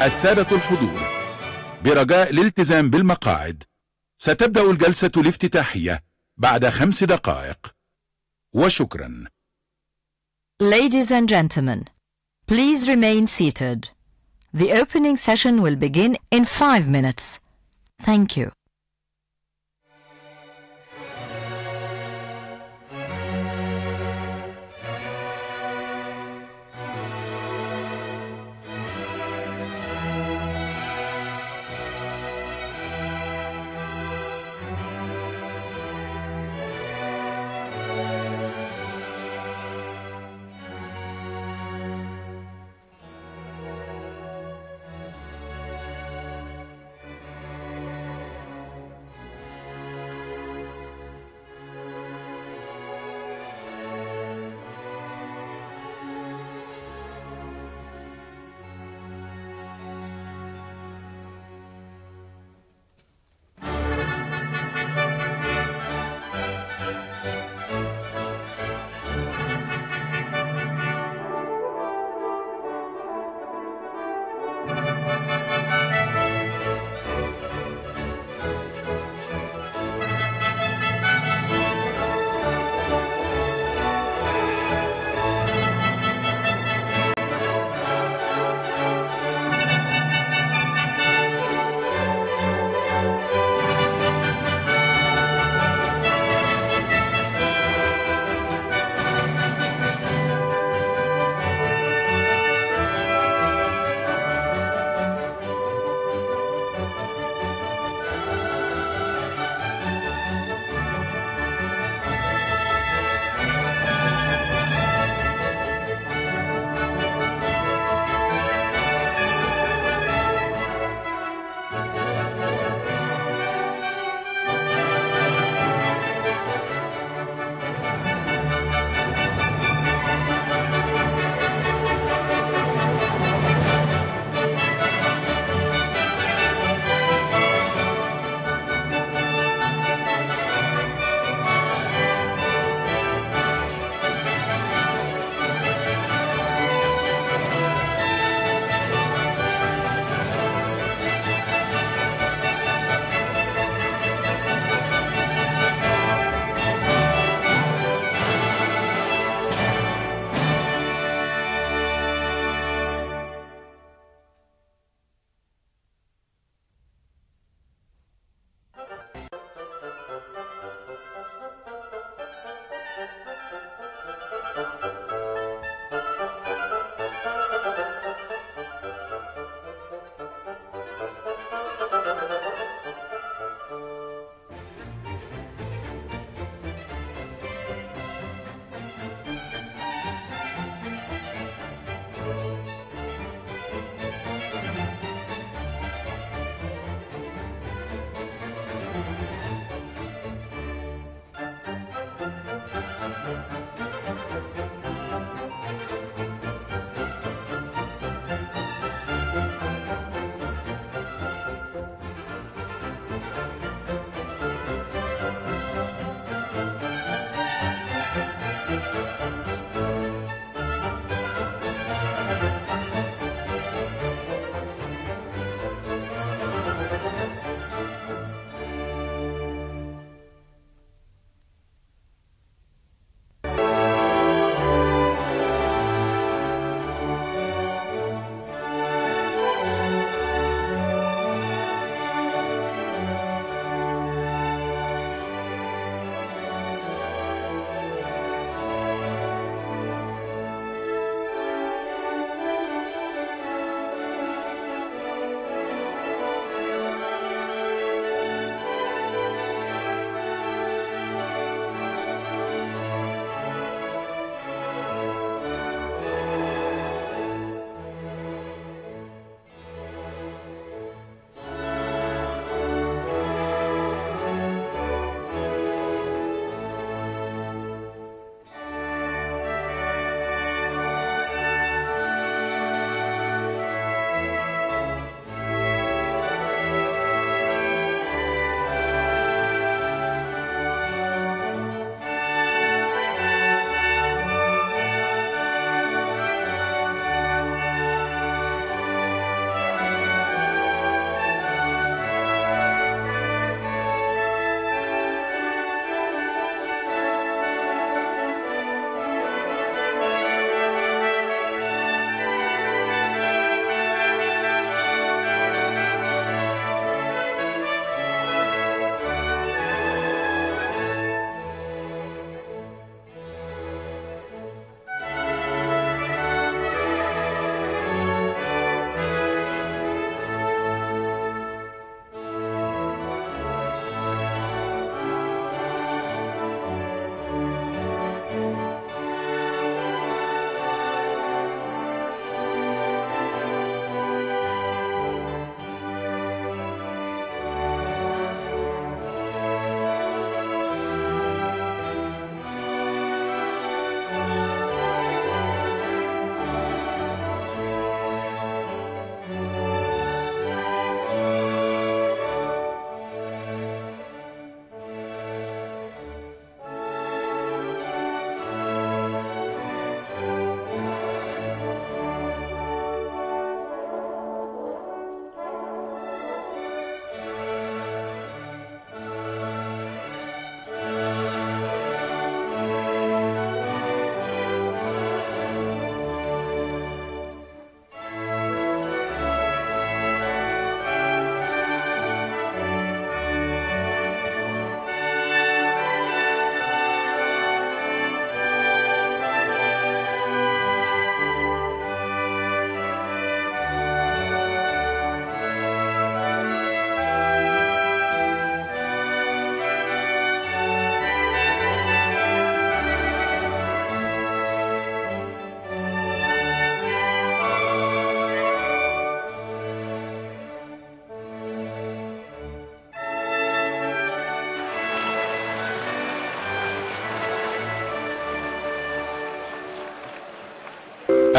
السادة الحضور، برجاء الالتزام بالمقاعد. ستبدأ الجلسة الافتتاحية بعد 5 دقائق، وشكرا. Ladies and gentlemen, please remain seated. The opening session will begin in 5 minutes. Thank you.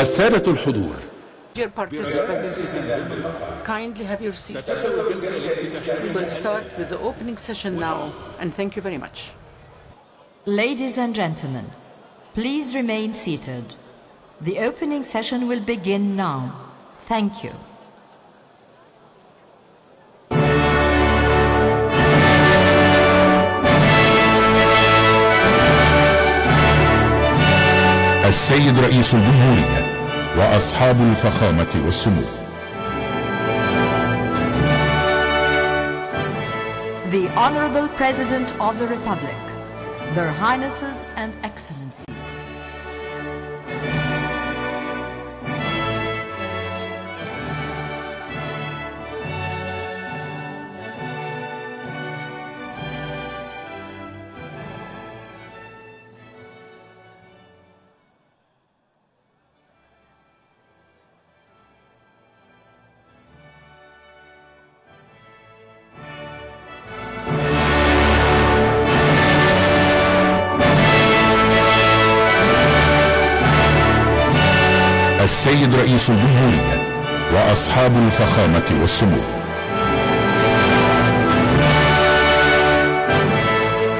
السادة الحضور، Dear participants, kindly have your seats. We will start with the opening session now, and thank you very much. Ladies and gentlemen, please remain seated. The opening session will begin now. Thank you. السيد رئيس الجمهورية وأصحاب الفخامة والسمو. The Honorable President of the Republic, Their Highnesses and Excellencies. السيد رئيس الجمهورية وأصحاب الفخامة والسمو.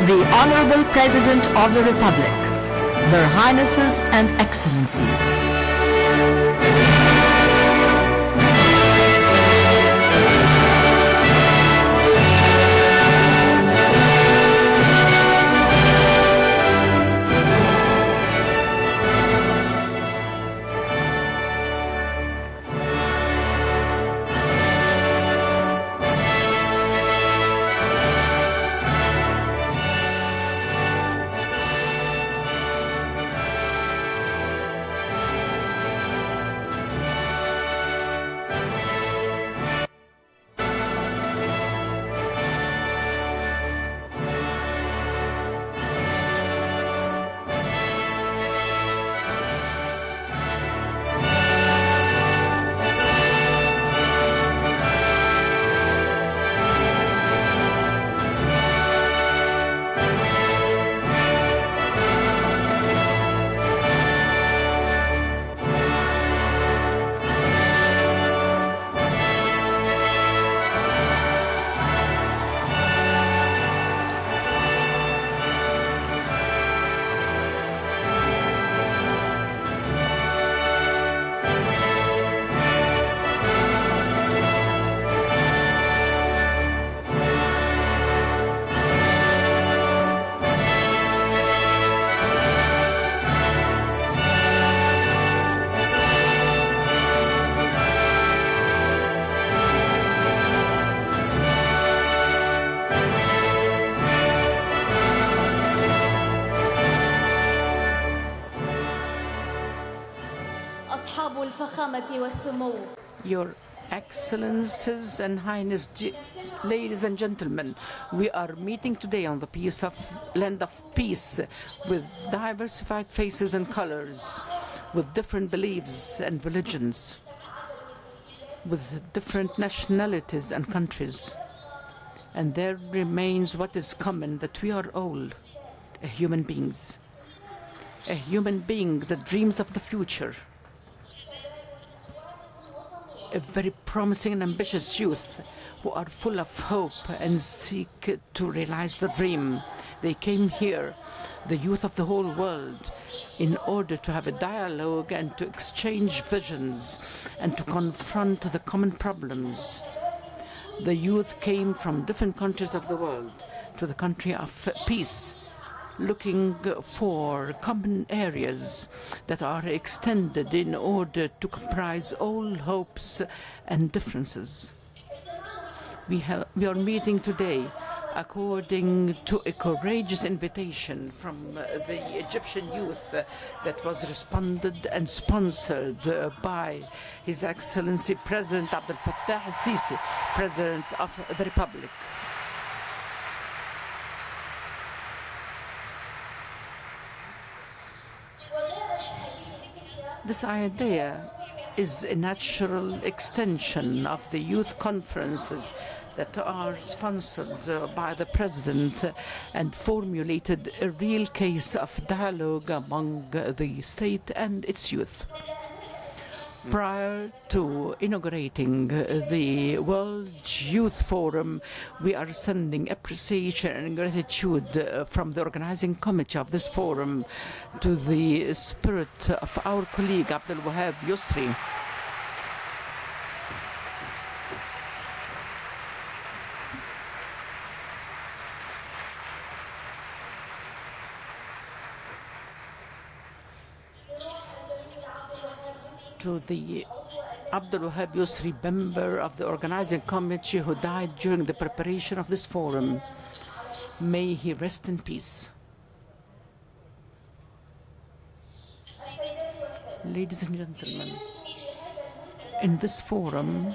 The Honorable President of the Republic, Their Highnesses and Excellencies. Your Excellencies and Highness, ladies and gentlemen, we are meeting today on the land of peace with diversified faces and colors, with different beliefs and religions, with different nationalities and countries. And there remains what is common, that we are all human beings, a human being that dreams of the future, a very promising and ambitious youth who are full of hope and seek to realize the dream. They came here, the youth of the whole world, in order to have a dialogue and to exchange visions and to confront the common problems. The youth came from different countries of the world to the country of peace, looking for common areas that are extended in order to comprise all hopes and differences. We are meeting today according to a courageous invitation from the Egyptian youth that was responded and sponsored by His Excellency President Abdel Fattah al-Sisi, President of the Republic. This idea is a natural extension of the youth conferences that are sponsored by the President and formulated a real case of dialogue among the state and its youth. Prior to inaugurating the World Youth Forum, we are sending appreciation and gratitude from the organizing committee of this forum to the spirit of our colleague Abdul Wahab Yusri. To the Abdul Wahab Yusri, member of the organizing committee who died during the preparation of this forum. May he rest in peace. Ladies and gentlemen, in this forum,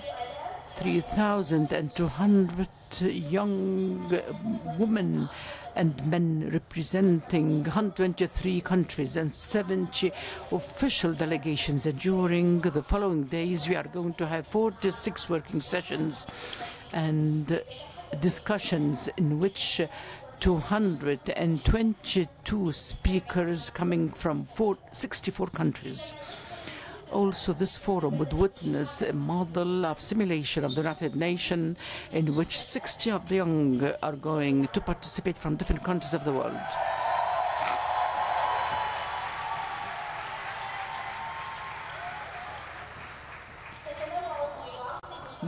3,200 young women and men representing 123 countries and 70 official delegations. And during the following days, we are going to have 46 working sessions and discussions in which 222 speakers coming from 64 countries. Also, this forum would witness a model of simulation of the United Nations in which 60 of the young are going to participate from different countries of the world.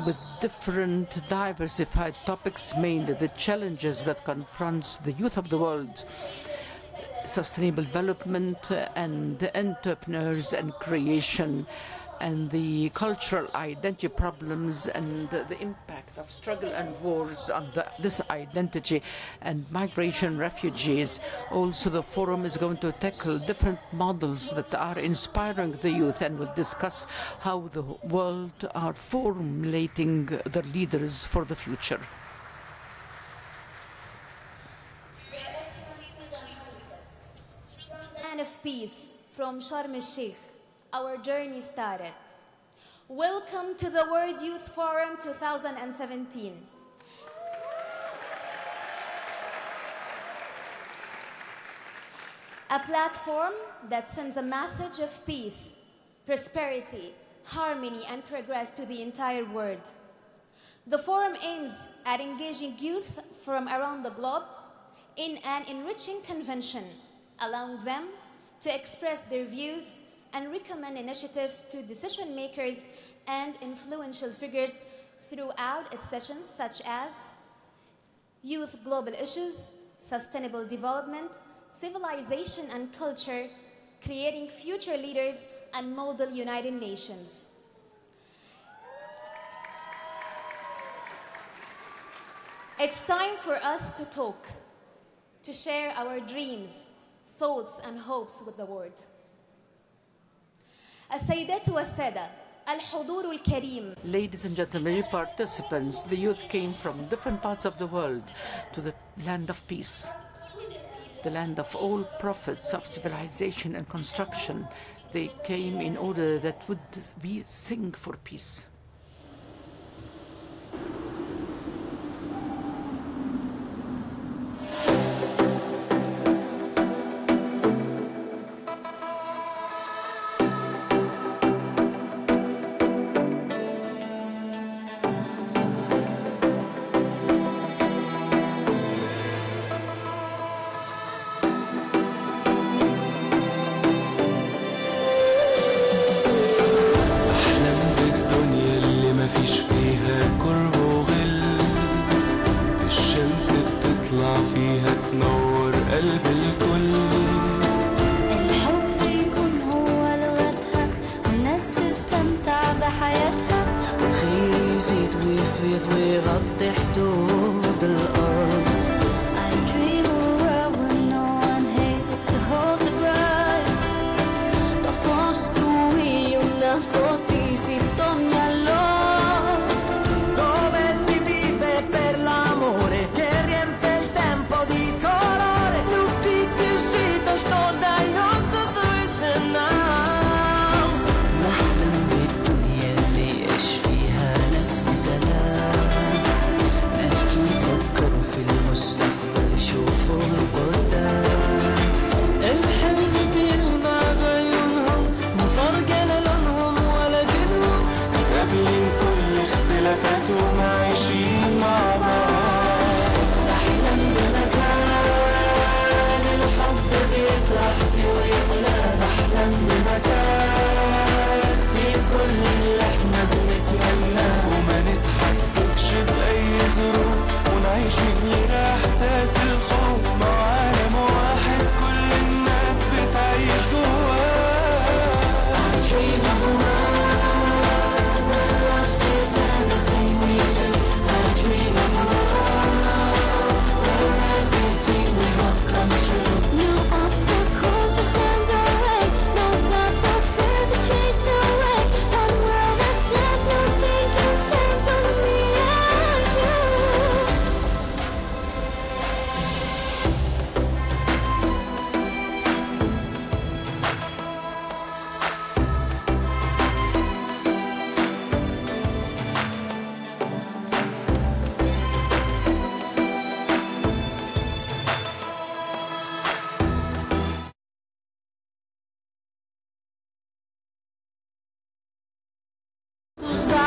With different diversified topics, mainly the challenges that confronts the youth of the world, sustainable development and entrepreneurs and creation, and the cultural identity problems and the impact of struggle and wars on this identity, and migration, refugees. Also, the forum is going to tackle different models that are inspiring the youth and will discuss how the world are formulating their leaders for the future. Of peace from Sharm el-Sheikh, our journey started. Welcome to the World Youth Forum 2017. A platform that sends a message of peace, prosperity, harmony, and progress to the entire world. The forum aims at engaging youth from around the globe in an enriching convention, allowing them to express their views and recommend initiatives to decision makers and influential figures throughout its sessions, such as youth global issues, sustainable development, civilization and culture, creating future leaders, and model United Nations. It's time for us to talk, to share our dreams, thoughts and hopes with the world. السيدات والسادة الحضور الكريم. Ladies and gentlemen, participants, the youth came from different parts of the world to the land of peace, the land of all prophets of civilization and construction. They came in order that we sing for peace. Come si vive per l'amore che riempie il tempo di colore.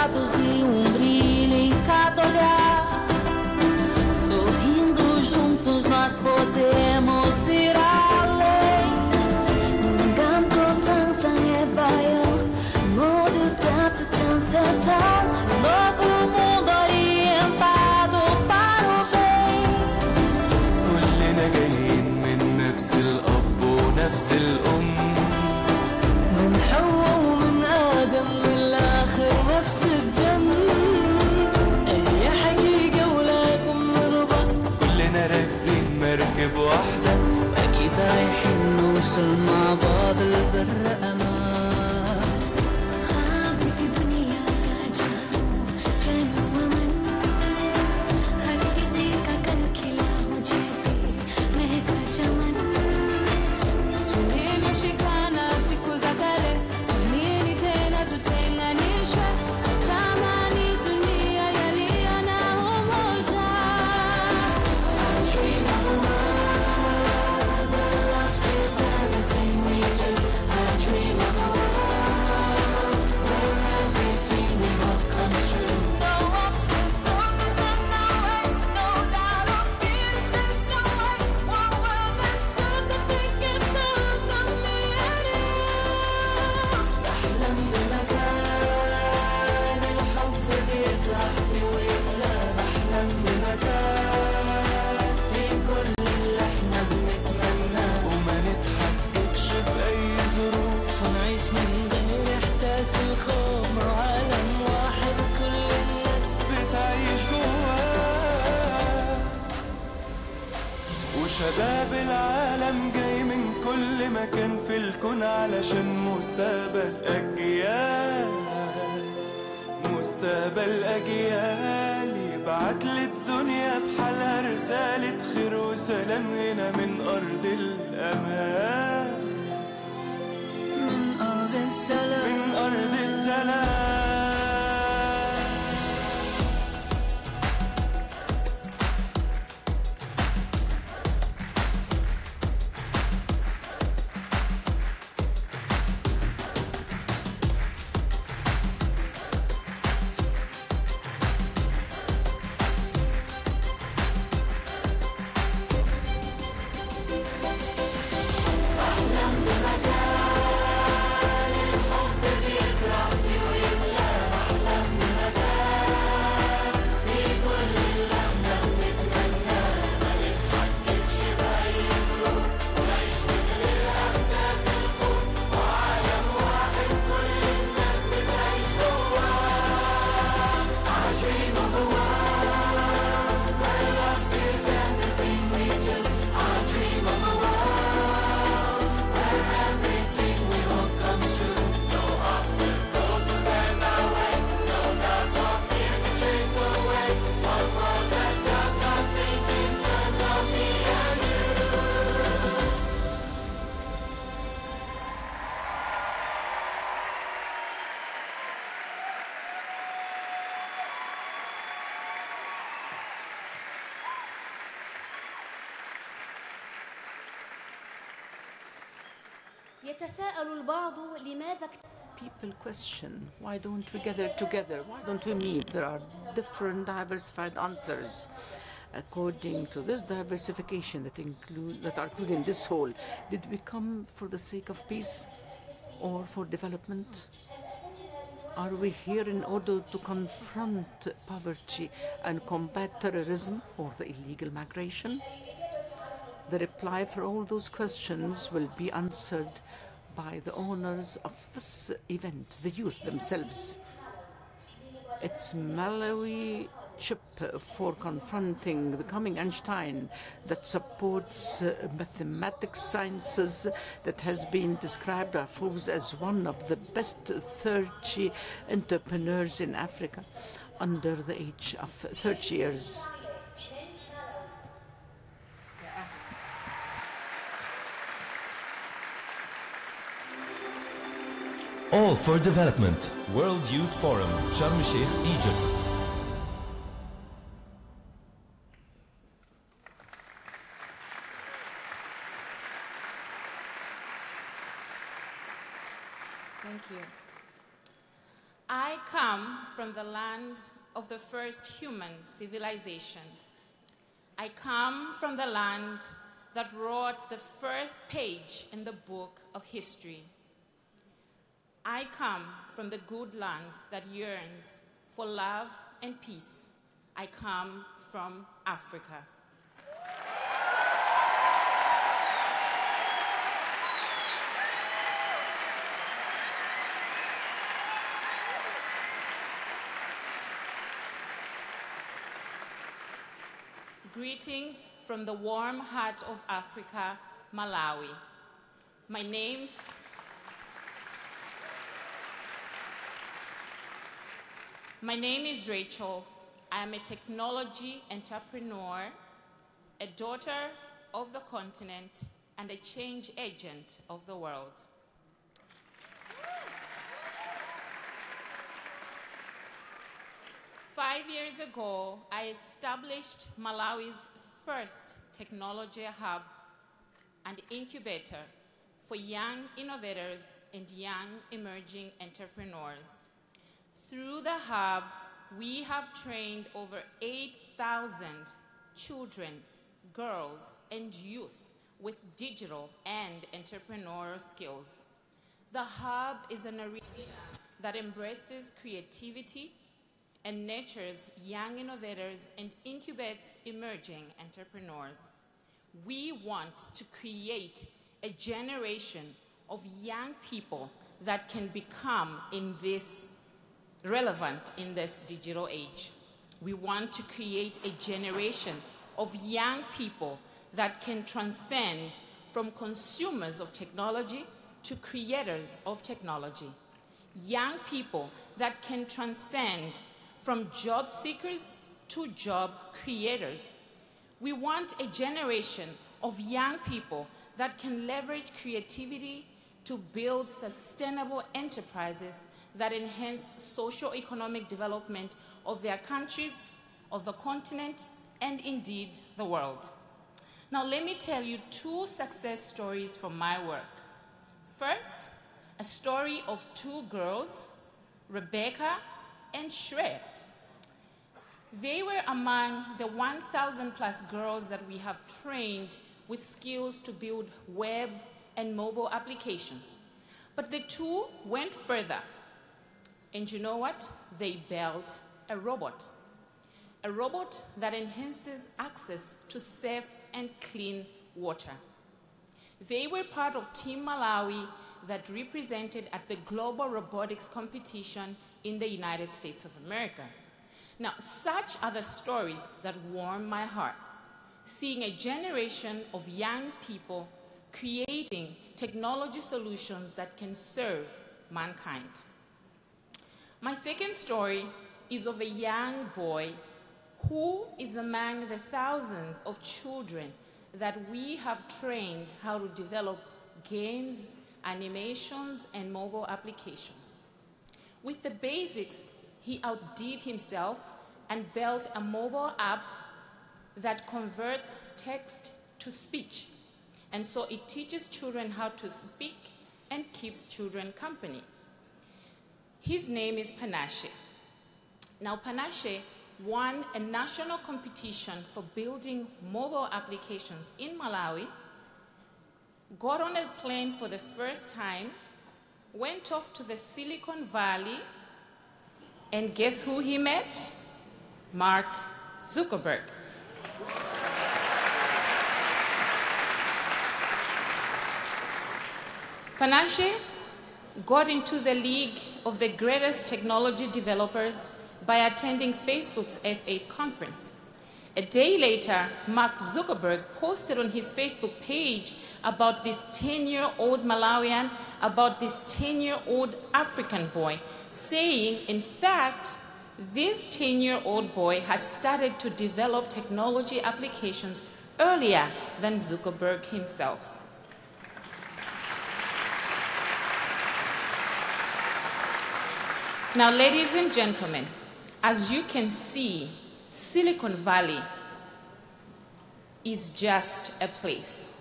lados e brilho em cada olhar. Sorrindo juntos nós podemos ir além. Nunca sansan é baio, mundo tanta sensação. Novo mundo orientado para o bem. كلنا جايين من نفس الأب ونفس الأم. من حواء ومن آدم للآخر نفس الدم. أي حقيقة ولازم نرضى. كلنا راكبين مركب واحدة، أكيد رايحين نوصل مع بعض البر أمان. خابك الدنيا كاجاو جانو ومن. हर किसी का कल खिला हो जैसे महका चमन. Tulivyoshikana siku za kale, nini tena tutenganishwe? Tamani dunia yaliyo na umoja. I dream of a world where love steals everything we do. I dream of a world where everything we hope comes true. No obstacles is in our way, no doubt or fear to chase away. One world and two that we can choose on me and you. بحلم بمكان الحب بيطرح فيه ويملى. بحلم بمكان فيه كل اللي احنا بنتمناه، وما نتحققش بأي ظروف. ونعيش من غير إحساس الخوف، مع عالم واحد كل الناس بتعيش جواه. وشباب العالم جاي من كل مكان في الكون علشان مستقبل أجيال. مستقبل أجيال يبعت للدنيا بحالها رسالة خير وسلام هنا من أرض الأمان. من أرض السلام. من أرض السلام. يتساءل البعض لماذا People question, why don't we gather together? Why don't we meet? There are different diversified answers. According to this diversification that are included in this whole, did we come for the sake of peace or for development? Are we here in order to confront poverty and combat terrorism or the illegal migration? The reply for all those questions will be answered by the owners of this event, the youth themselves. It's Malawi chip for confronting the coming Einstein that supports mathematics sciences that has been described by Forbes as one of the best 30 entrepreneurs in Africa under the age of 30 years. All for Development, World Youth Forum, Sharm el-Sheikh, Egypt. Thank you. I come from the land of the first human civilization. I come from the land that wrote the first page in the book of history. I come from the good land that yearns for love and peace. I come from Africa. Greetings from the warm heart of Africa, Malawi. My name is Rachel. I am a technology entrepreneur, a daughter of the continent, and a change agent of the world. Five years ago, I established Malawi's first technology hub and incubator for young innovators and young emerging entrepreneurs. Through the hub, we have trained over 8,000 children, girls, and youth with digital and entrepreneurial skills. The hub is an arena that embraces creativity and nurtures young innovators and incubates emerging entrepreneurs. We want to create a generation of young people that can become relevant in this digital age. We want to create a generation of young people that can transcend from consumers of technology to creators of technology. Young people that can transcend from job seekers to job creators. We want a generation of young people that can leverage creativity to build sustainable enterprises that enhance socio-economic development of their countries, of the continent, and indeed the world. Now let me tell you two success stories from my work. First, a story of two girls, Rebecca and Shre. They were among the 1,000 plus girls that we have trained with skills to build web and mobile applications. But the two went further. And you know what? They built a robot that enhances access to safe and clean water. They were part of Team Malawi that represented at the Global Robotics Competition in the United States of America. Now, such are the stories that warm my heart, seeing a generation of young people creating technology solutions that can serve mankind. My second story is of a young boy who is among the thousands of children that we have trained how to develop games, animations, and mobile applications. With the basics, he outdid himself and built a mobile app that converts text to speech. And so it teaches children how to speak and keeps children company. His name is Panache. Now, Panache won a national competition for building mobile applications in Malawi, got on a plane for the first time, went off to the Silicon Valley, and guess who he met? Mark Zuckerberg. Panache got into the league of the greatest technology developers by attending Facebook's F8 conference. A day later, Mark Zuckerberg posted on his Facebook page about this 10-year-old Malawian, about this 10-year-old African boy, saying, in fact, this 10-year-old boy had started to develop technology applications earlier than Zuckerberg himself. Now, ladies and gentlemen, as you can see, Silicon Valley is just a place.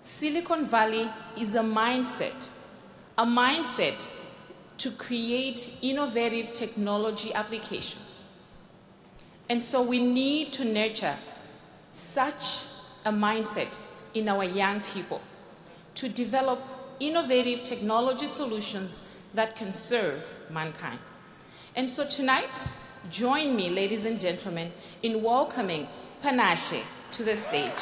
Silicon Valley is a mindset to create innovative technology applications. And so we need to nurture such a mindset in our young people to develop innovative technology solutions that can serve mankind. And so tonight, join me, ladies and gentlemen, in welcoming Panache to the stage.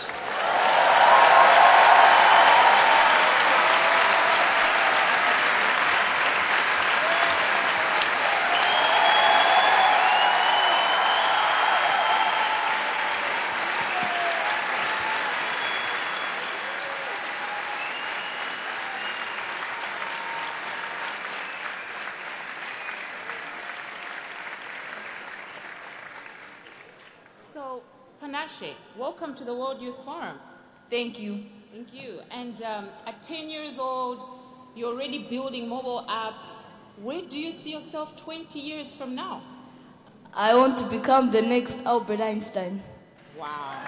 So, Panache, welcome to the World Youth Forum. Thank you. Thank you. And at 10 years old, you're already building mobile apps. Where do you see yourself 20 years from now? I want to become the next Albert Einstein. Wow.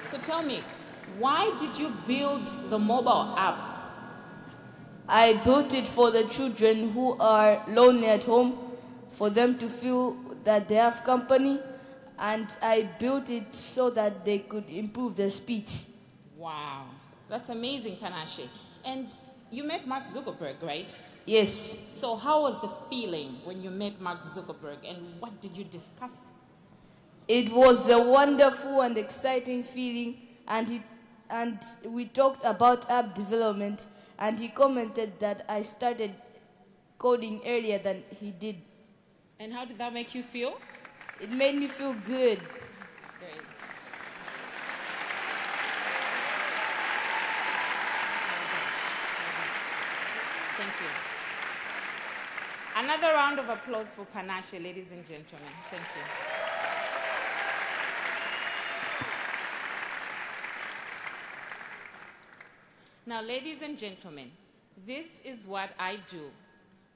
So tell me, why did you build the mobile app? I built it for the children who are lonely at home, for them to feel that they have company, and I built it so that they could improve their speech. Wow, that's amazing, Panache. And you met Mark Zuckerberg, right? Yes. So how was the feeling when you met Mark Zuckerberg, and what did you discuss? It was a wonderful and exciting feeling, and we talked about app development, and he commented that I started coding earlier than he did. And how did that make you feel? It made me feel good. Great. Thank you. Another round of applause for Panache, ladies and gentlemen. Thank you. Now, ladies and gentlemen, this is what I do,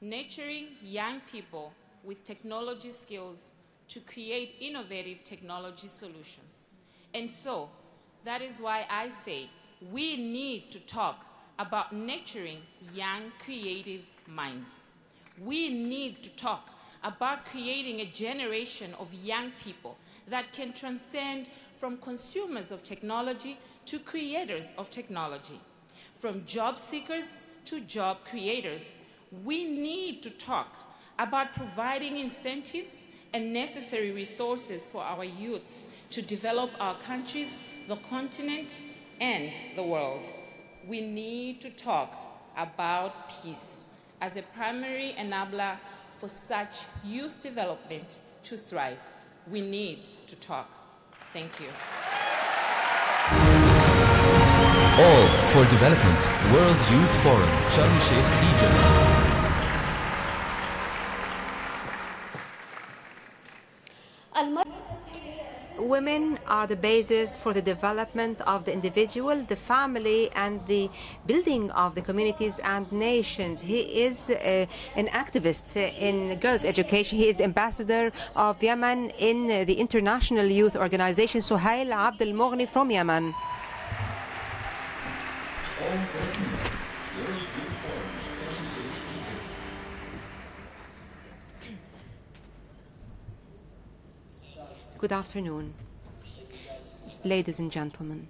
nurturing young people with technology skills to create innovative technology solutions. And so, that is why I say we need to talk about nurturing young creative minds. We need to talk about creating a generation of young people that can transcend from consumers of technology to creators of technology. From job seekers to job creators, we need to talk about providing incentives and necessary resources for our youths to develop our countries, the continent, and the world. We need to talk about peace as a primary enabler for such youth development to thrive. We need to talk. Thank you. All for Development, World Youth Forum, Sharm el-Sheikh, Egypt. Women are the basis for the development of the individual, the family, and the building of the communities and nations. He is an activist in girls' education. He is the ambassador of Yemen in the International Youth Organization, Suhail Abd al-Mughni from Yemen. Good afternoon, ladies and gentlemen.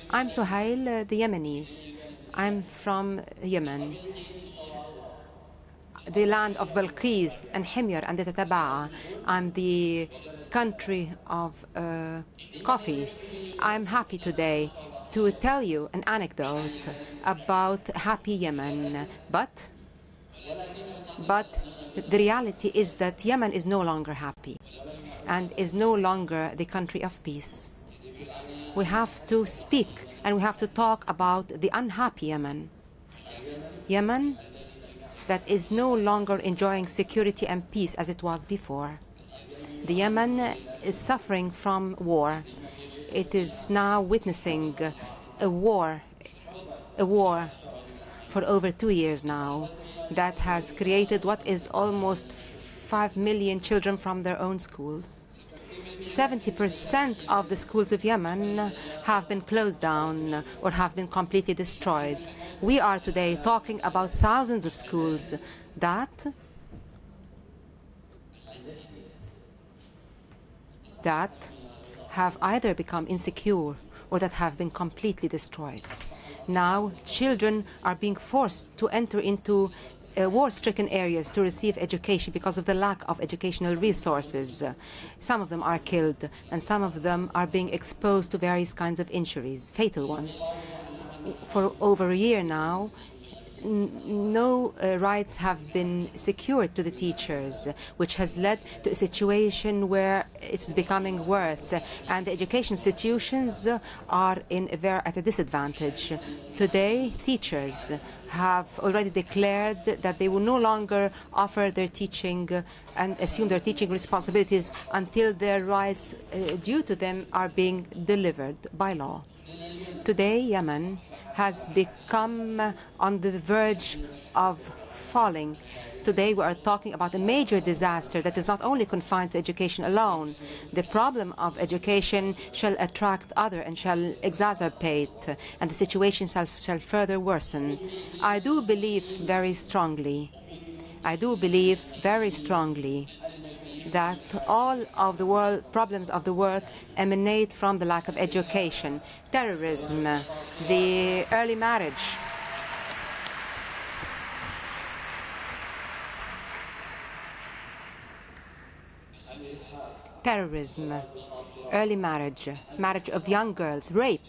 I'm Suhail, the Yemenis. I'm from Yemen, the land of Balqis and Himyar and Tataba'a. I'm the country of coffee. I'm happy today to tell you an anecdote about happy Yemen, but the reality is that Yemen is no longer happy and is no longer the country of peace. We have to speak and we have to talk about the unhappy Yemen. Yemen that is no longer enjoying security and peace as it was before. The Yemen is suffering from war. It is now witnessing a war for over 2 years now that has created what is almost 5 million children from their own schools. 70% of the schools of Yemen have been closed down or have been completely destroyed. We are today talking about thousands of schools that have either become insecure or that have been completely destroyed. Now, children are being forced to enter into war-stricken areas to receive education because of the lack of educational resources. Some of them are killed, and some of them are being exposed to various kinds of injuries, fatal ones. For over a year now, no rights have been secured to the teachers, which has led to a situation where it's becoming worse, and the education institutions are at a disadvantage. Today, teachers have already declared that they will no longer offer their teaching and assume their teaching responsibilities until their rights due to them are being delivered by law. Today, Yemen has become on the verge of falling. Today we are talking about a major disaster that is not only confined to education alone. The problem of education shall attract other and shall exacerbate, and the situation shall further worsen. I do believe very strongly that all of the world problems of the world emanate from the lack of education. Terrorism, the early marriage, marriage of young girls, rape,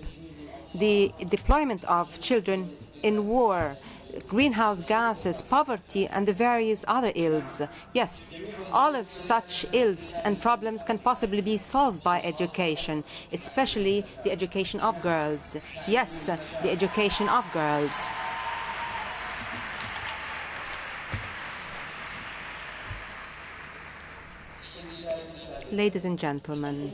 the deployment of children in war, greenhouse gases, poverty, and the various other ills. Yes, all of such ills and problems can possibly be solved by education, especially the education of girls. Yes, the education of girls. Ladies and gentlemen,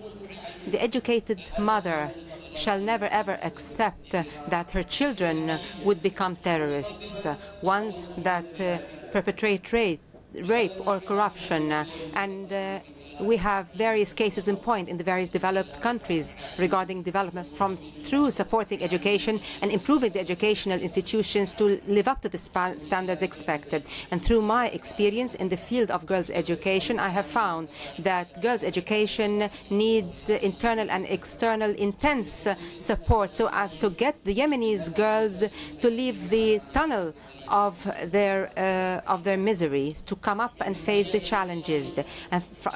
the educated mother shall never ever accept that her children would become terrorists, ones that perpetrate rape or corruption. And we have various cases in point in the various developed countries regarding development through supporting education and improving the educational institutions to live up to the standards expected. And through my experience in the field of girls' education, I have found that girls' education needs internal and external intense support so as to get the Yemenis girls to leave the tunnel of their misery, to come up and face the challenges.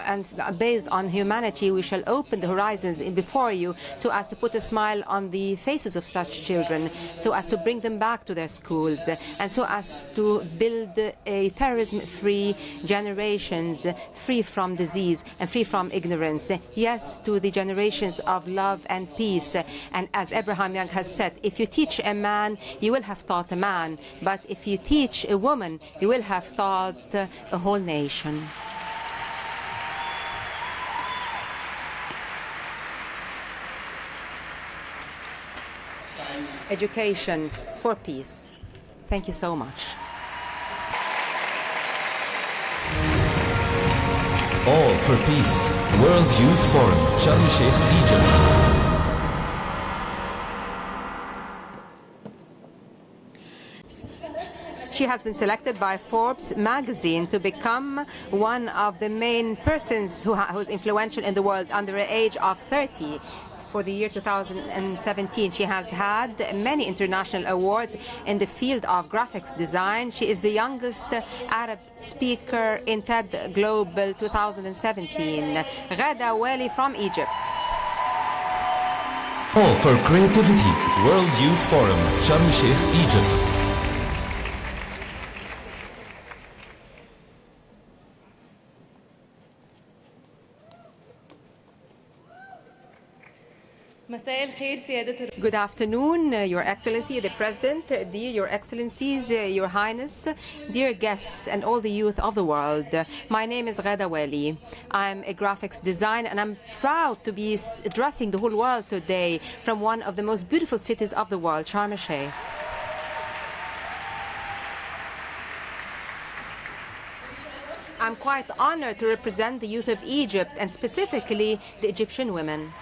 And based on humanity, we shall open the horizons before you so as to put a smile on the faces of such children, so as to bring them back to their schools, and so as to build a terrorism-free generations, free from disease and free from ignorance. Yes, to the generations of love and peace. And as Abraham Young has said, if you teach a man, you will have taught a man. But if you teach a woman, you will have taught a whole nation. Education for peace. Thank you so much. All for Peace, World Youth Forum, Sharm el-Sheikh, Egypt. She has been selected by Forbes magazine to become one of the main persons who's influential in the world under the age of 30. For the year 2017, she has had many international awards in the field of graphics design. She is the youngest Arab speaker in TED Global 2017. Ghada Wali from Egypt. All for Creativity, World Youth Forum, Sharm el-Sheikh, Egypt. Good afternoon, Your Excellency, the President, dear Your Excellencies, Your Highness, dear guests, and all the youth of the world. My name is Ghada Wali. I'm a graphics designer, and I'm proud to be addressing the whole world today from one of the most beautiful cities of the world, Sharm el-Sheikh. I'm quite honored to represent the youth of Egypt and specifically the Egyptian women.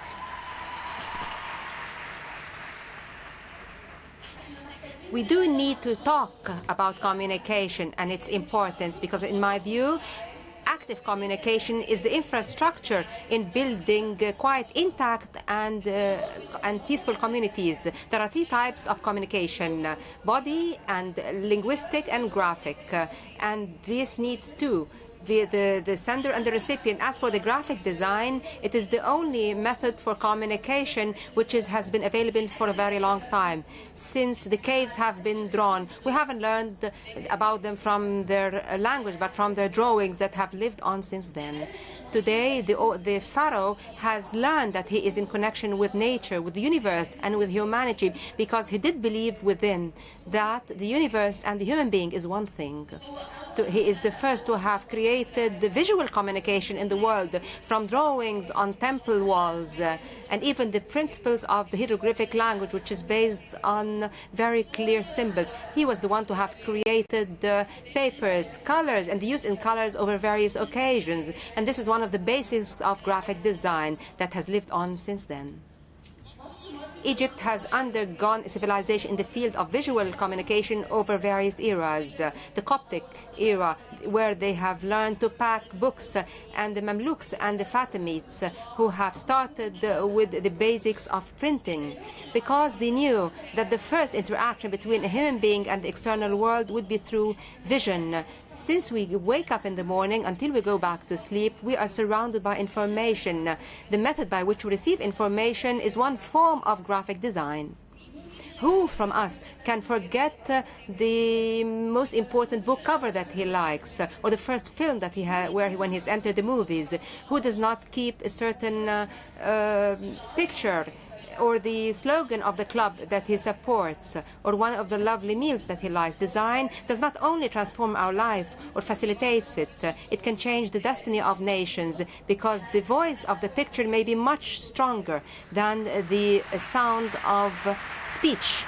We do need to talk about communication and its importance because, in my view, active communication is the infrastructure in building quite intact and peaceful communities. There are three types of communication: body and linguistic and graphic, and this needs two. The sender and the recipient. As for the graphic design, it is the only method for communication which has been available for a very long time. Since the caves have been drawn, we haven't learned about them from their language, but from their drawings that have lived on since then. Today, the pharaoh has learned that he is in connection with nature, with the universe, and with humanity, because he did believe within that the universe and the human being is one thing. He is the first to have created the visual communication in the world, from drawings on temple walls, and even the principles of the hieroglyphic language, which is based on very clear symbols. He was the one to have created papers, colors, and the use in colors over various occasions. And this is one of the basics of graphic design that has lived on since then. Egypt has undergone civilization in the field of visual communication over various eras. The Coptic era, where they have learned to pack books, and the Mamluks and the Fatimids, who have started with the basics of printing, because they knew that the first interaction between a human being and the external world would be through vision. Since we wake up in the morning until we go back to sleep, we are surrounded by information. The method by which we receive information is one form of graphic design. Who from us can forget the most important book cover that he likes, or the first film that he had, when he's entered the movies? Who does not keep a certain picture, or the slogan of the club that he supports, or one of the lovely meals that he likes? Design does not only transform our life or facilitates it, it can change the destiny of nations, because the voice of the picture may be much stronger than the sound of speech.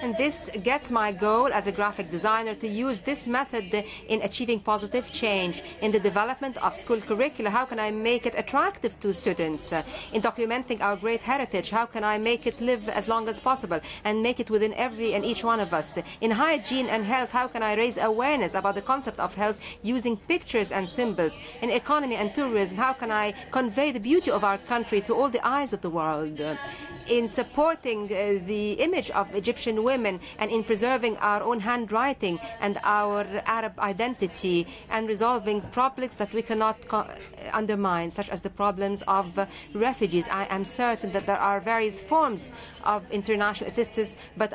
And this gets my goal as a graphic designer to use this method in achieving positive change in the development of school curricula. How can I make it attractive to students? In documenting our great heritage, how can I make it live as long as possible and make it within every and each one of us? In hygiene and health, how can I raise awareness about the concept of health using pictures and symbols? In economy and tourism, how can I convey the beauty of our country to all the eyes of the world? In supporting the image of Egyptian women, and in preserving our own handwriting and our Arab identity, and resolving problems that we cannot undermine, such as the problems of refugees. I am certain that there are various forms of international assistance, but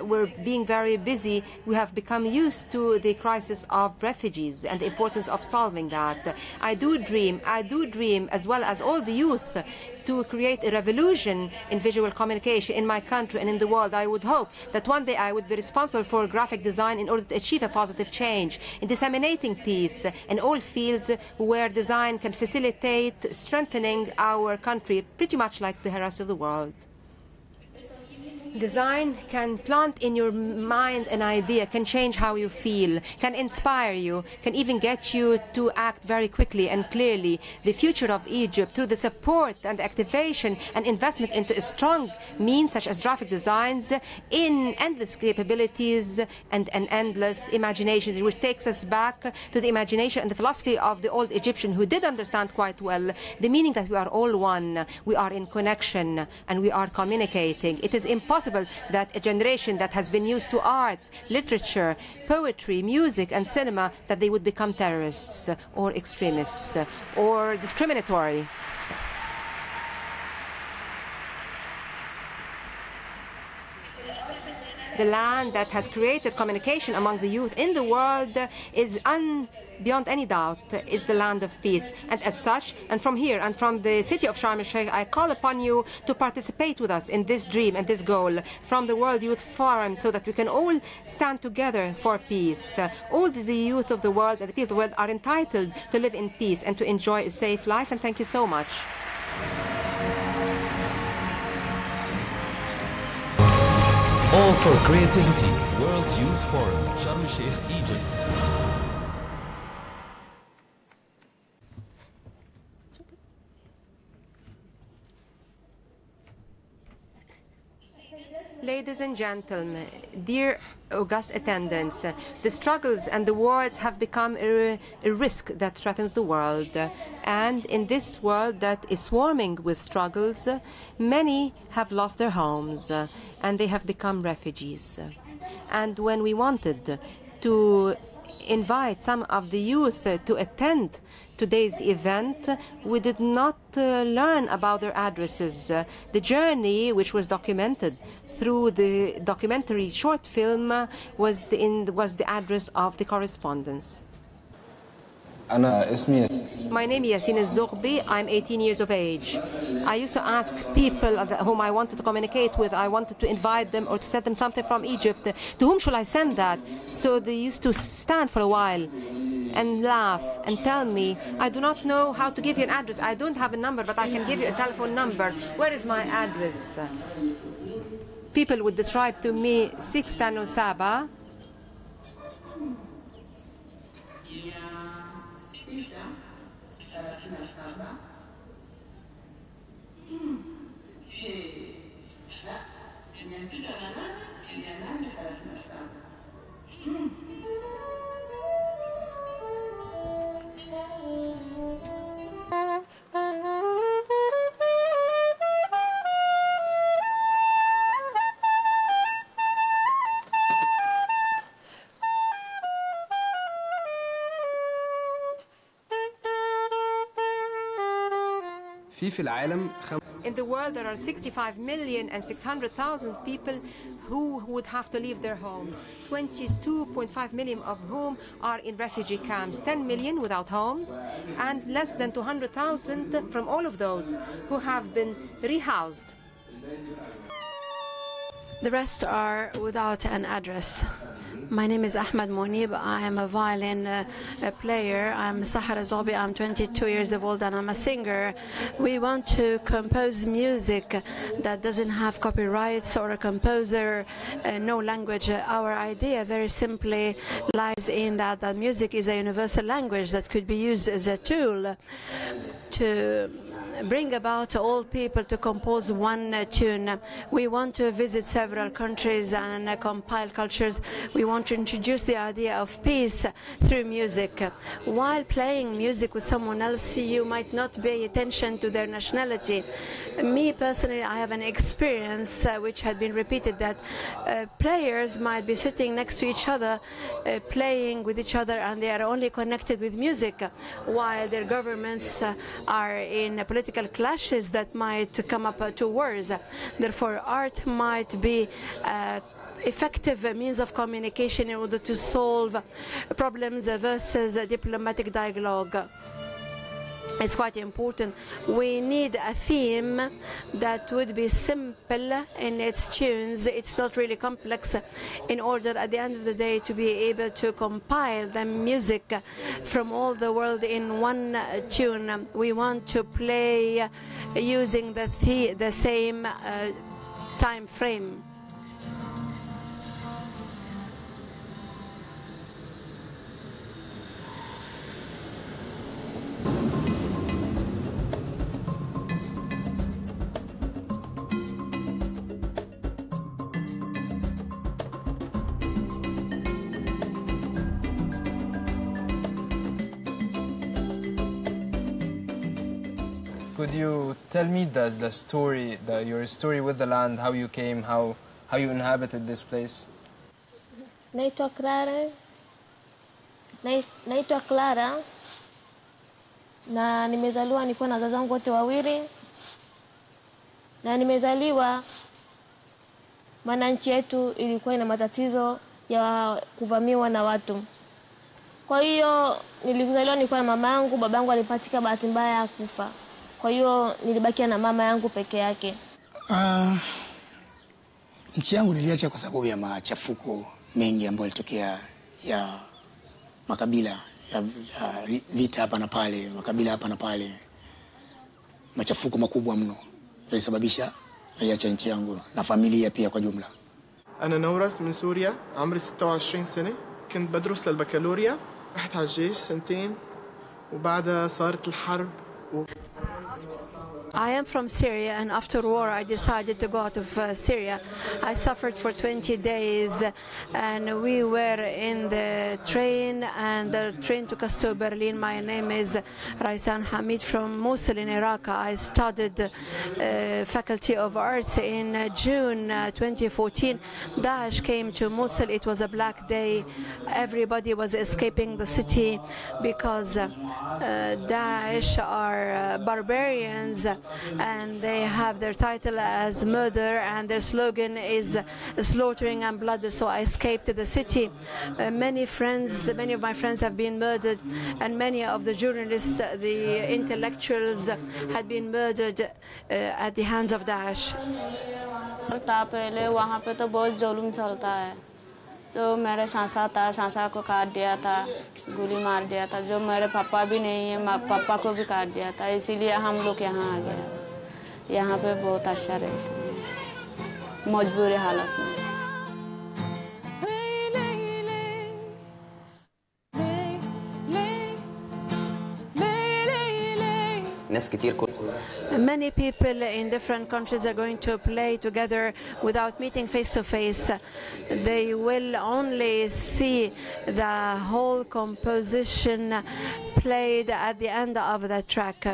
we're being very busy. We have become used to the crisis of refugees and the importance of solving that. I do dream, as well as all the youth, to create a revolution in visual communication in my country and in the world. I would hope that one day I would be responsible for graphic design in order to achieve a positive change in disseminating peace in all fields where design can facilitate strengthening our country, pretty much like the rest of the world. Design can plant in your mind an idea, can change how you feel, can inspire you, can even get you to act very quickly and clearly. The future of Egypt, through the support and activation and investment into a strong means such as graphic designs, in endless capabilities and an endless imagination, which takes us back to the imagination and the philosophy of the old Egyptian, who did understand quite well the meaning that we are all one, we are in connection, and we are communicating. It is impossible that a generation that has been used to art, literature, poetry, music and cinema, that they would become terrorists or extremists or discriminatory. The land that has created communication among the youth in the world is beyond any doubt is the land of peace. And as such, and from here and from the city of Sharm el-Sheikh, I call upon you to participate with us in this dream and this goal from the World Youth Forum, so that we can all stand together for peace. All the youth of the world and the people of the world are entitled to live in peace and to enjoy a safe life. And thank you so much. All for creativity. World Youth Forum, Sharm el-Sheikh, Egypt. Ladies and gentlemen, dear august attendants, the struggles and the wars have become a risk that threatens the world. And in this world that is swarming with struggles, many have lost their homes and they have become refugees. And when we wanted to invite some of the youth to attend today's event, we did not learn about their addresses. The journey, which was documented through the documentary short film, was the address of the correspondence. My name is Yasin al-Zoghbi. I'm 18 years of age. I used to ask people whom I wanted to communicate with, I wanted to invite them or to send them something from Egypt. To whom should I send that? So they used to stand for a while and laugh and tell me, I do not know how to give you an address. I don't have a number, but I can give you a telephone number. Where is my address? People would describe to me 607. In the world, there are 65,600,000 people who would have to leave their homes, 22.5 million of whom are in refugee camps, 10 million without homes, and less than 200,000 from all of those who have been rehoused. The rest are without an address. My name is Ahmed Monib. I am a violin player. I'm Sahar Zobi. I'm 22 years old and I'm a singer. We want to compose music that doesn't have copyrights or a composer, no language. Our idea very simply lies in that music is a universal language that could be used as a tool to bring about all people to compose one tune. We want to visit several countries and compile cultures. We want to introduce the idea of peace through music. While playing music with someone else, you might not pay attention to their nationality. Me personally, I have an experience which had been repeated, that players might be sitting next to each other, playing with each other, and they are only connected with music, while their governments are in political clashes that might come up to wars. Therefore, art might be effective means of communication in order to solve problems versus diplomatic dialogue. It's quite important. We need a theme that would be simple in its tunes. It's not really complex, in order at the end of the day to be able to compile the music from all the world in one tune. We want to play using the same time frame. Could you tell me the story, your story with the land, how you came, how you inhabited this place? Naitwa Clara na nimezaliwa nilikuwa na wazazi wangu wote wawili, na nimezaliwa maana nchi yetu ilikuwa ina matatizo ya kuvamiwa na watu. Kwa hiyo nilizaliwa nilikuwa na mama yangu, baba yangu alipatika bahati mbaya ya kufa. Kwa hiyo nilibakia na mama yangu peke yake. Nchi yangu niliacha kwa sababu ya machafuko mengi ambayo yalitokea ya makabila ya vita hapa na pale, makabila hapa na pale. Machafuko makubwa mno yalisababisha niache nchi yangu na familia pia kwa jumla. أنا نورس من سوريا، عمري 26 سنة. كنت بدرس للبكالوريا، رحت على الجيش 2 وبعدها صارت الحرب I am from Syria, and after war I decided to go out of Syria. I suffered for 20 days, and we were in the train, and the train took us to Berlin. My name is Raisan Hamid from Mosul in Iraq. I studied Faculty of Arts in June 2014. Daesh came to Mosul. It was a black day. Everybody was escaping the city because Daesh are barbarians, and they have their title as murder, and their slogan is slaughtering and blood. So I escaped to the city. Many of my friends have been murdered, and many of the journalists, the intellectuals, had been murdered at the hands of Daesh. तो मेरे सासा था, सासा को काट दिया था, गोली मार दिया था। जो मेरे पापा भी नहीं है, पापा को भी काट दिया था। इसीलिए हम लोग यहाँ आ गए। यहाँ पे बहुत अच्छा रहते हैं, मजबूरी हालत में। Many people in different countries are going to play together without meeting face to face. They will only see the whole composition played at the end of the track.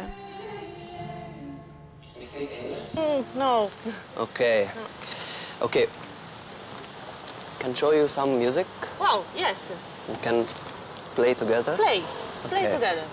No. Okay. Okay. Can show you some music? Wow, yes. We can play together? Play Okay. together.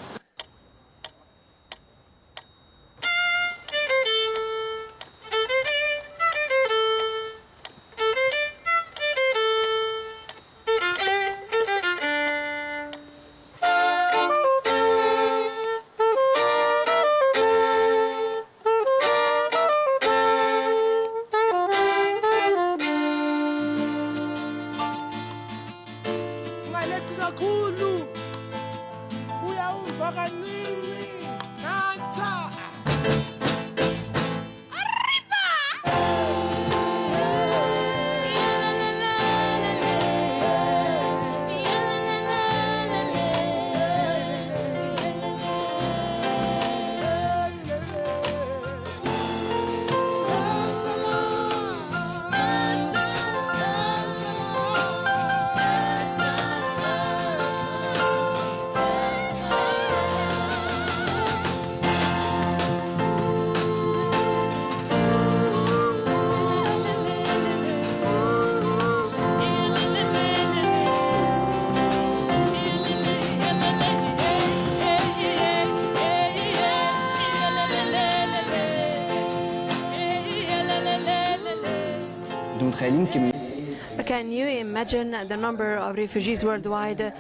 Can you imagine the number of refugees worldwide?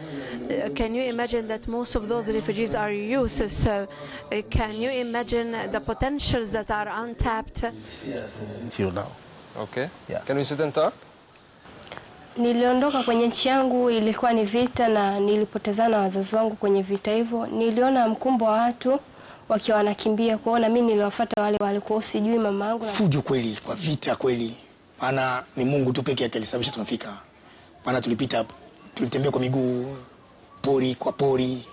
Can you imagine that most of those refugees are youth? So can you imagine the potentials that are untapped? Till now. Okay. Yeah. Can we sit and talk? Niliondoka kwenye nchi yangu, ilikuwa ni vita na nilipotezana na wazazi wangu kwenye vita hivyo. Niliona mkumbo wa watu wakiwa wanakimbia, kuona mimi niliwafuata wale walikuwa sijui mama yangu. Fujo kweli, kwa vita kweli. Maana ni Mungu tu pekee yake alisababisha tunafika. Maana tulitembea kwa miguu, pori kwa pori.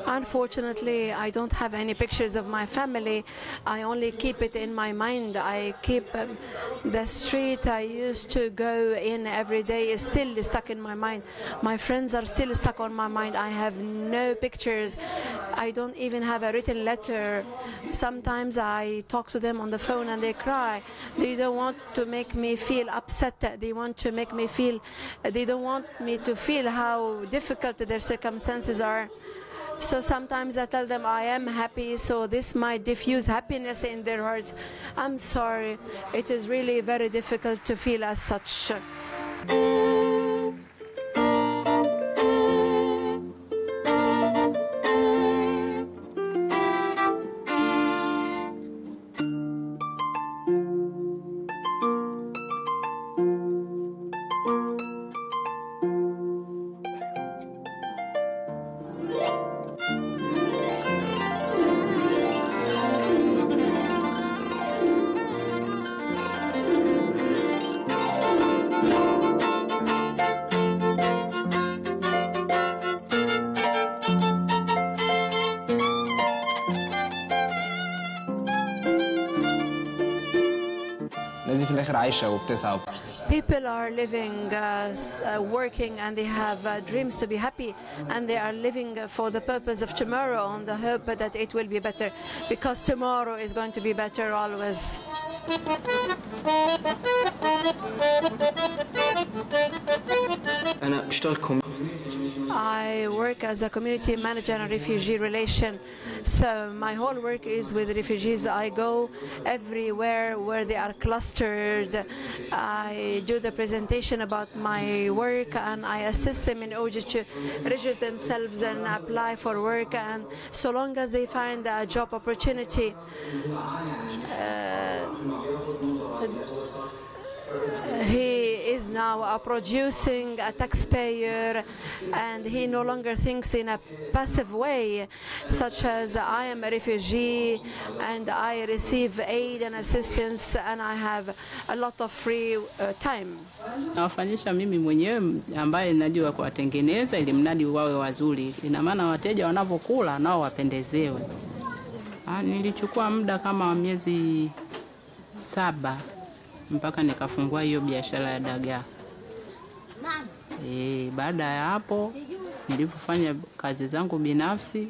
Unfortunately, I don't have any pictures of my family. I only keep it in my mind. I keep the street I used to go in every day is still stuck in my mind. My friends are still stuck on my mind. I have no pictures. I don't even have a written letter. Sometimes I talk to them on the phone and they cry. They don't want to make me feel upset. They want to make me feel, they don't want me to feel how difficult their circumstances are. So sometimes I tell them I am happy, so this might diffuse happiness in their hearts. I'm sorry. It is really very difficult to feel as such. في الآخر عايشة وبتسعى. People are living, working, and they have dreams to be happy, and they are living for the purpose of tomorrow on the hope that it will be better, because tomorrow is going to be better always. أنا بشتغل I work as a community manager in refugee relation. So my whole work is with refugees. I go everywhere where they are clustered. I do the presentation about my work, and I assist them in order to register themselves and apply for work. And so long as they find a job opportunity, he is now producing a taxpayer, and he no longer thinks in a passive way, such as I am a refugee and I receive aid and assistance and I have a lot of free time. Nawafanyisha mimi mwenyewe ambaye najua kuwatengeneza ili mradi wawe wazuri. Ina maana wateja wanapokula nao wapendezewe. Nilichukua muda kama miezi 7 mpaka nikafungua hiyo biashara ya dagaa. Baada ya hapo nilipofanya kazi zangu binafsi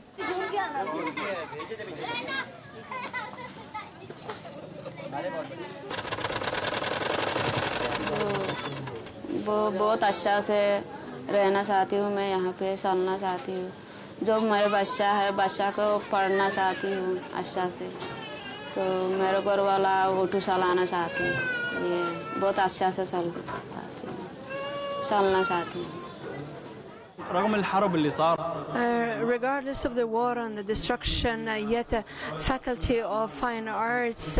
बहुत अच्छा से रहना चाहती हूँ मैं यहाँ पे चलना चाहती हूँ जो मेरे बच्चा है बच्चा को पढ़ना चाहती हूँ अच्छा से तो मेरे घर वाला ऑटो चलाना चाहती हूँ ये बहुत अच्छा से चलना चाहती हूँ رغم الحرب اللي صار regardless of the war and the destruction, yet faculty of fine arts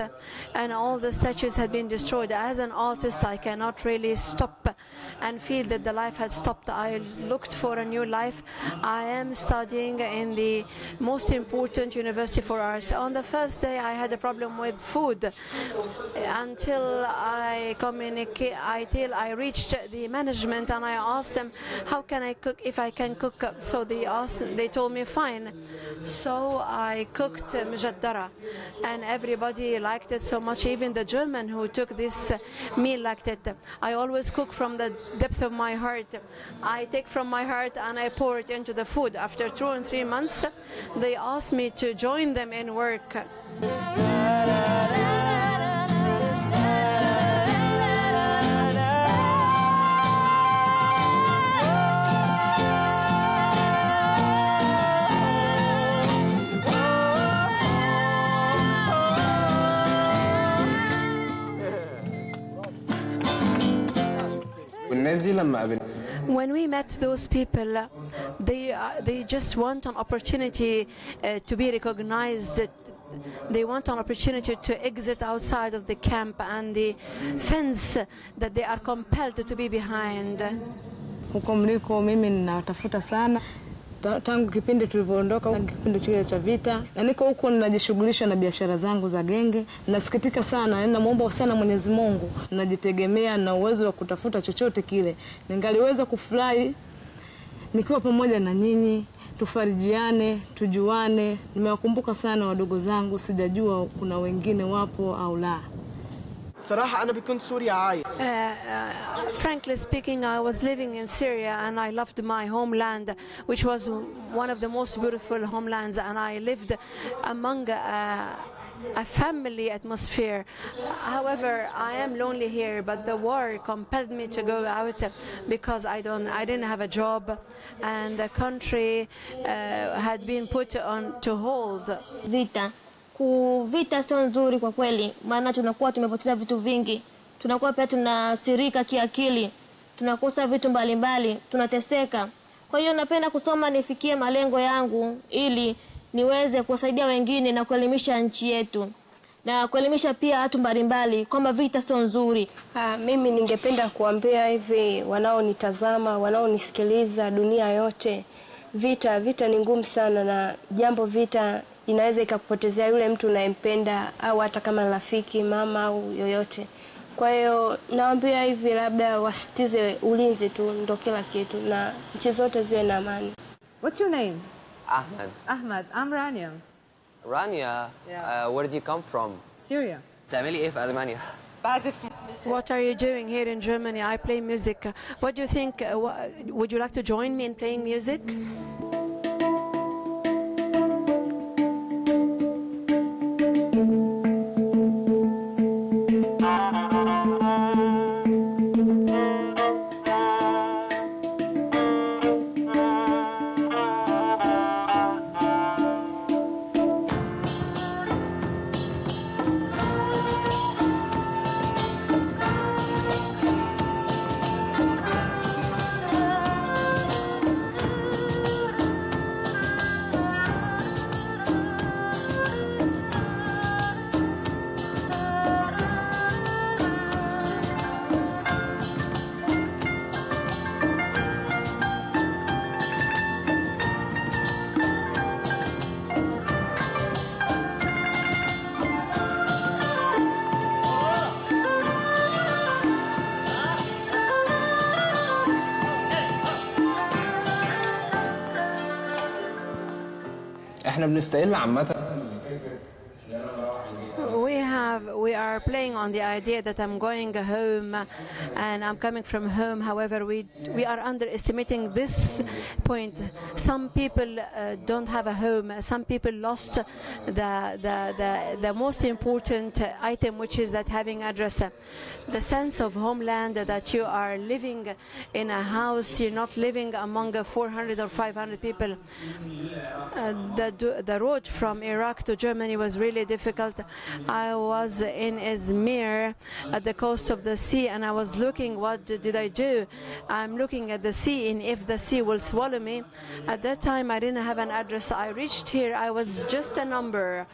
and all the statues had been destroyed. As an artist, I cannot really stop and feel that the life had stopped. I looked for a new life. I am studying in the most important university for arts. On the first day, I had a problem with food until I reached the management and I asked them, how can I cook if I can cook? So they told me fine. So I cooked mujaddara and everybody liked it so much. Even the German who took this meal liked it. I always cook from the depth of my heart. I take from my heart and I pour it into the food. After 2 and 3 months, they asked me to join them in work. When we met those people, they just want an opportunity to be recognized. They want an opportunity to exit outside of the camp and the fence that they are compelled to be behind. Huko mliko mimi ninatafuta sana tangu kipindi tulivyoondoka kipindi kile cha vita, na niko huko ninajishughulisha na biashara zangu za genge. Nasikitika sana, ninamuomba sana Mwenyezi Mungu, najitegemea na uwezo wa kutafuta chochote kile. Ningaliweza kufurahi nikiwa pamoja na nyinyi, tufarijiane, tujuane. Nimewakumbuka sana wadogo zangu, sijajua kuna wengine wapo au la. Frankly speaking, I was living in Syria and I loved my homeland, which was one of the most beautiful homelands, and I lived among a family atmosphere. However, I am lonely here, but the war compelled me to go out because I didn't have a job and the country had been put on to hold. Vita sio nzuri kwa kweli, maana tunakuwa tumepoteza vitu vingi, tunakuwa pia tunasirika kiakili, tunakosa vitu mbalimbali, tunateseka. Kwa hiyo napenda kusoma nifikie malengo yangu ili niweze kusaidia wengine na kuelimisha nchi yetu na kuelimisha pia watu mbalimbali kwamba vita sio nzuri. Mimi ningependa kuambia hivi wanaonitazama, wanaonisikiliza dunia yote, vita ni ngumu sana, na jambo vita inaweza ikakupotezea yule mtu unayempenda au hata kama rafiki, mama au yoyote. Kwa hiyo naambia hivi labda wasitize ulinzi tu ndo kila kitu na nchi zote ziwe na amani. What's your name? Ahmed. Ahmed. I'm Rania. Rania? Yeah. Where did you come from? Syria. تعملي ايه في ألمانيا؟ What are you doing here in Germany? I play music. What do you think? Would you like to join me in playing music? احنا بنستقل عامة. We are playing on the idea that I'm going home and I'm coming from home. However, we are underestimating this point. Some people don't have a home. Some people lost the most important item, which is that having address. The sense of homeland, that you are living in a house, you're not living among 400 or 500 people. The road from Iraq to Germany was really difficult. I was in Izmir at the coast of the sea, and I was looking, what did I do? I'm looking at the sea, and if the sea will swallow me. At that time, I didn't have an address. I reached here, I was just a number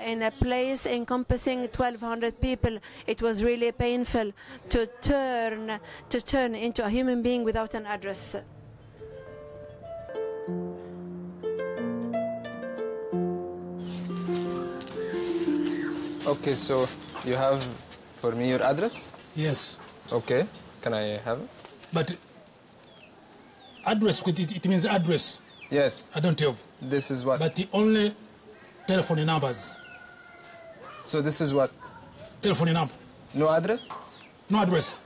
in a place encompassing 1,200 people. It was really painful to turn into a human being without an address. Okay, so you have for me your address? Yes. Okay, can I have it? But address, it means address. Yes. I don't have. This is what? But the only telephone numbers. So this is what? Telephone number. No address? No address.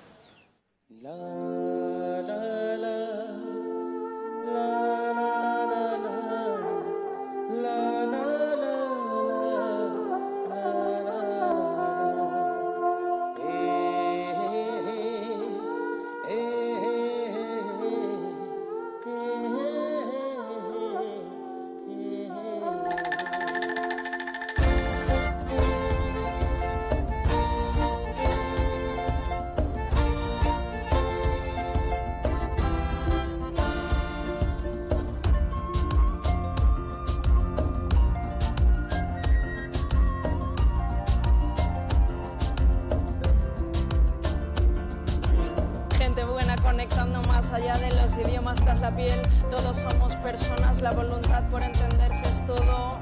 Conectando más allá de los idiomas tras la piel, todos somos personas, la voluntad por entenderse es todo.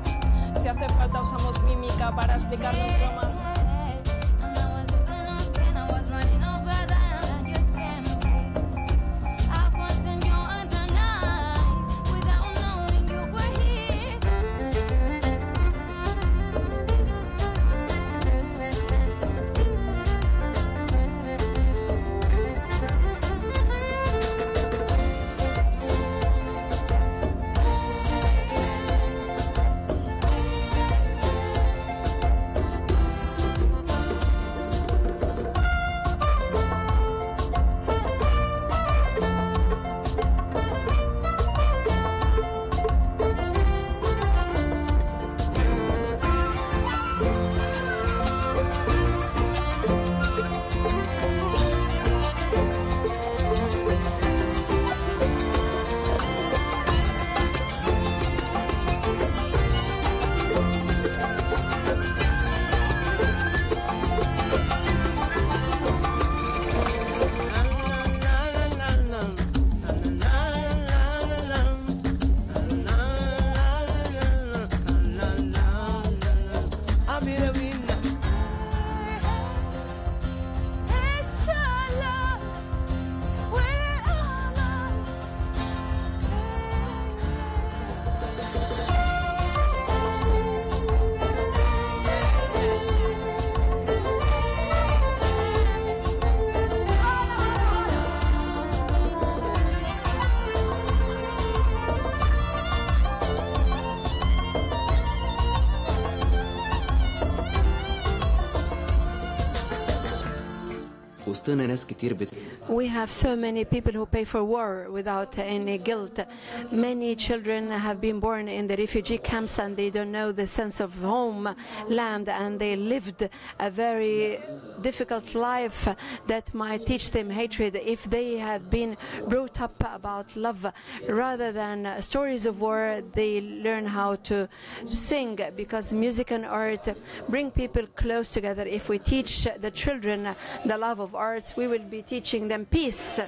Si hace falta usamos mímica para explicarnos bromas. وسطنا ناس كتير We have so many people who pay for war without any guilt. Many children have been born in the refugee camps and they don't know the sense of home, land, and they lived a very difficult life that might teach them hatred if they have been brought up about love. Rather than stories of war, they learn how to sing, because music and art bring people close together. If we teach the children the love of art, we will be teaching them peace.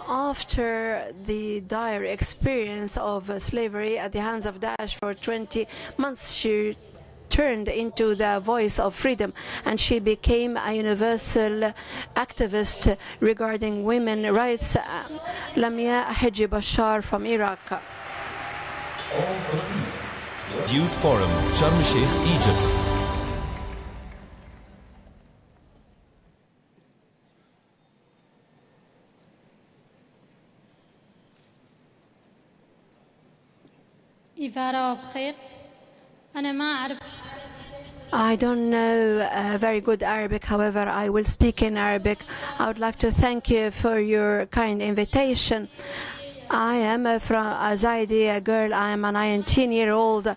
After the dire experience of slavery at the hands of Daesh for 20 months, she turned into the voice of freedom, and she became a universal activist regarding women's rights. Lamia Haji Bashar from Iraq. Youth Forum, Sharm el-Sheikh, Egypt. I don't know very good Arabic, however, I will speak in Arabic. I would like to thank you for your kind invitation. I am from Zaidi, a girl. I am a 19-year-old.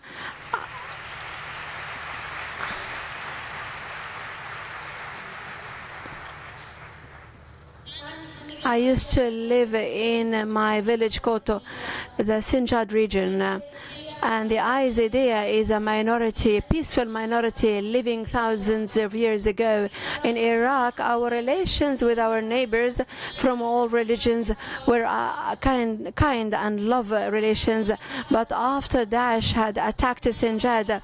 I used to live in my village Koto, the Sinjad region. And the Azidiyya is a minority, peaceful minority, living thousands of years ago. In Iraq, our relations with our neighbors from all religions were kind and love relations. But after Daesh had attacked Sinjad,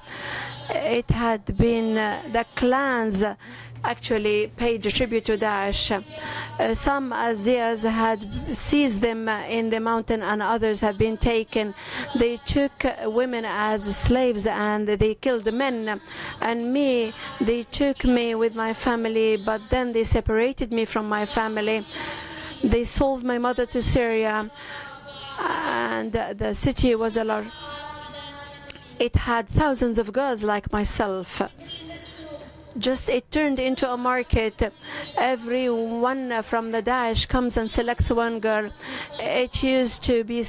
it had been the clans actually paid tribute to Daesh. Some Aziyas had seized them in the mountain and others have been taken. They took women as slaves and they killed men. And me, they took me with my family, but then they separated me from my family. They sold my mother to Syria, and the city was a lot. It had thousands of girls like myself. Just it turned into a market. Everyone from the Daesh comes and selects one girl. It used to be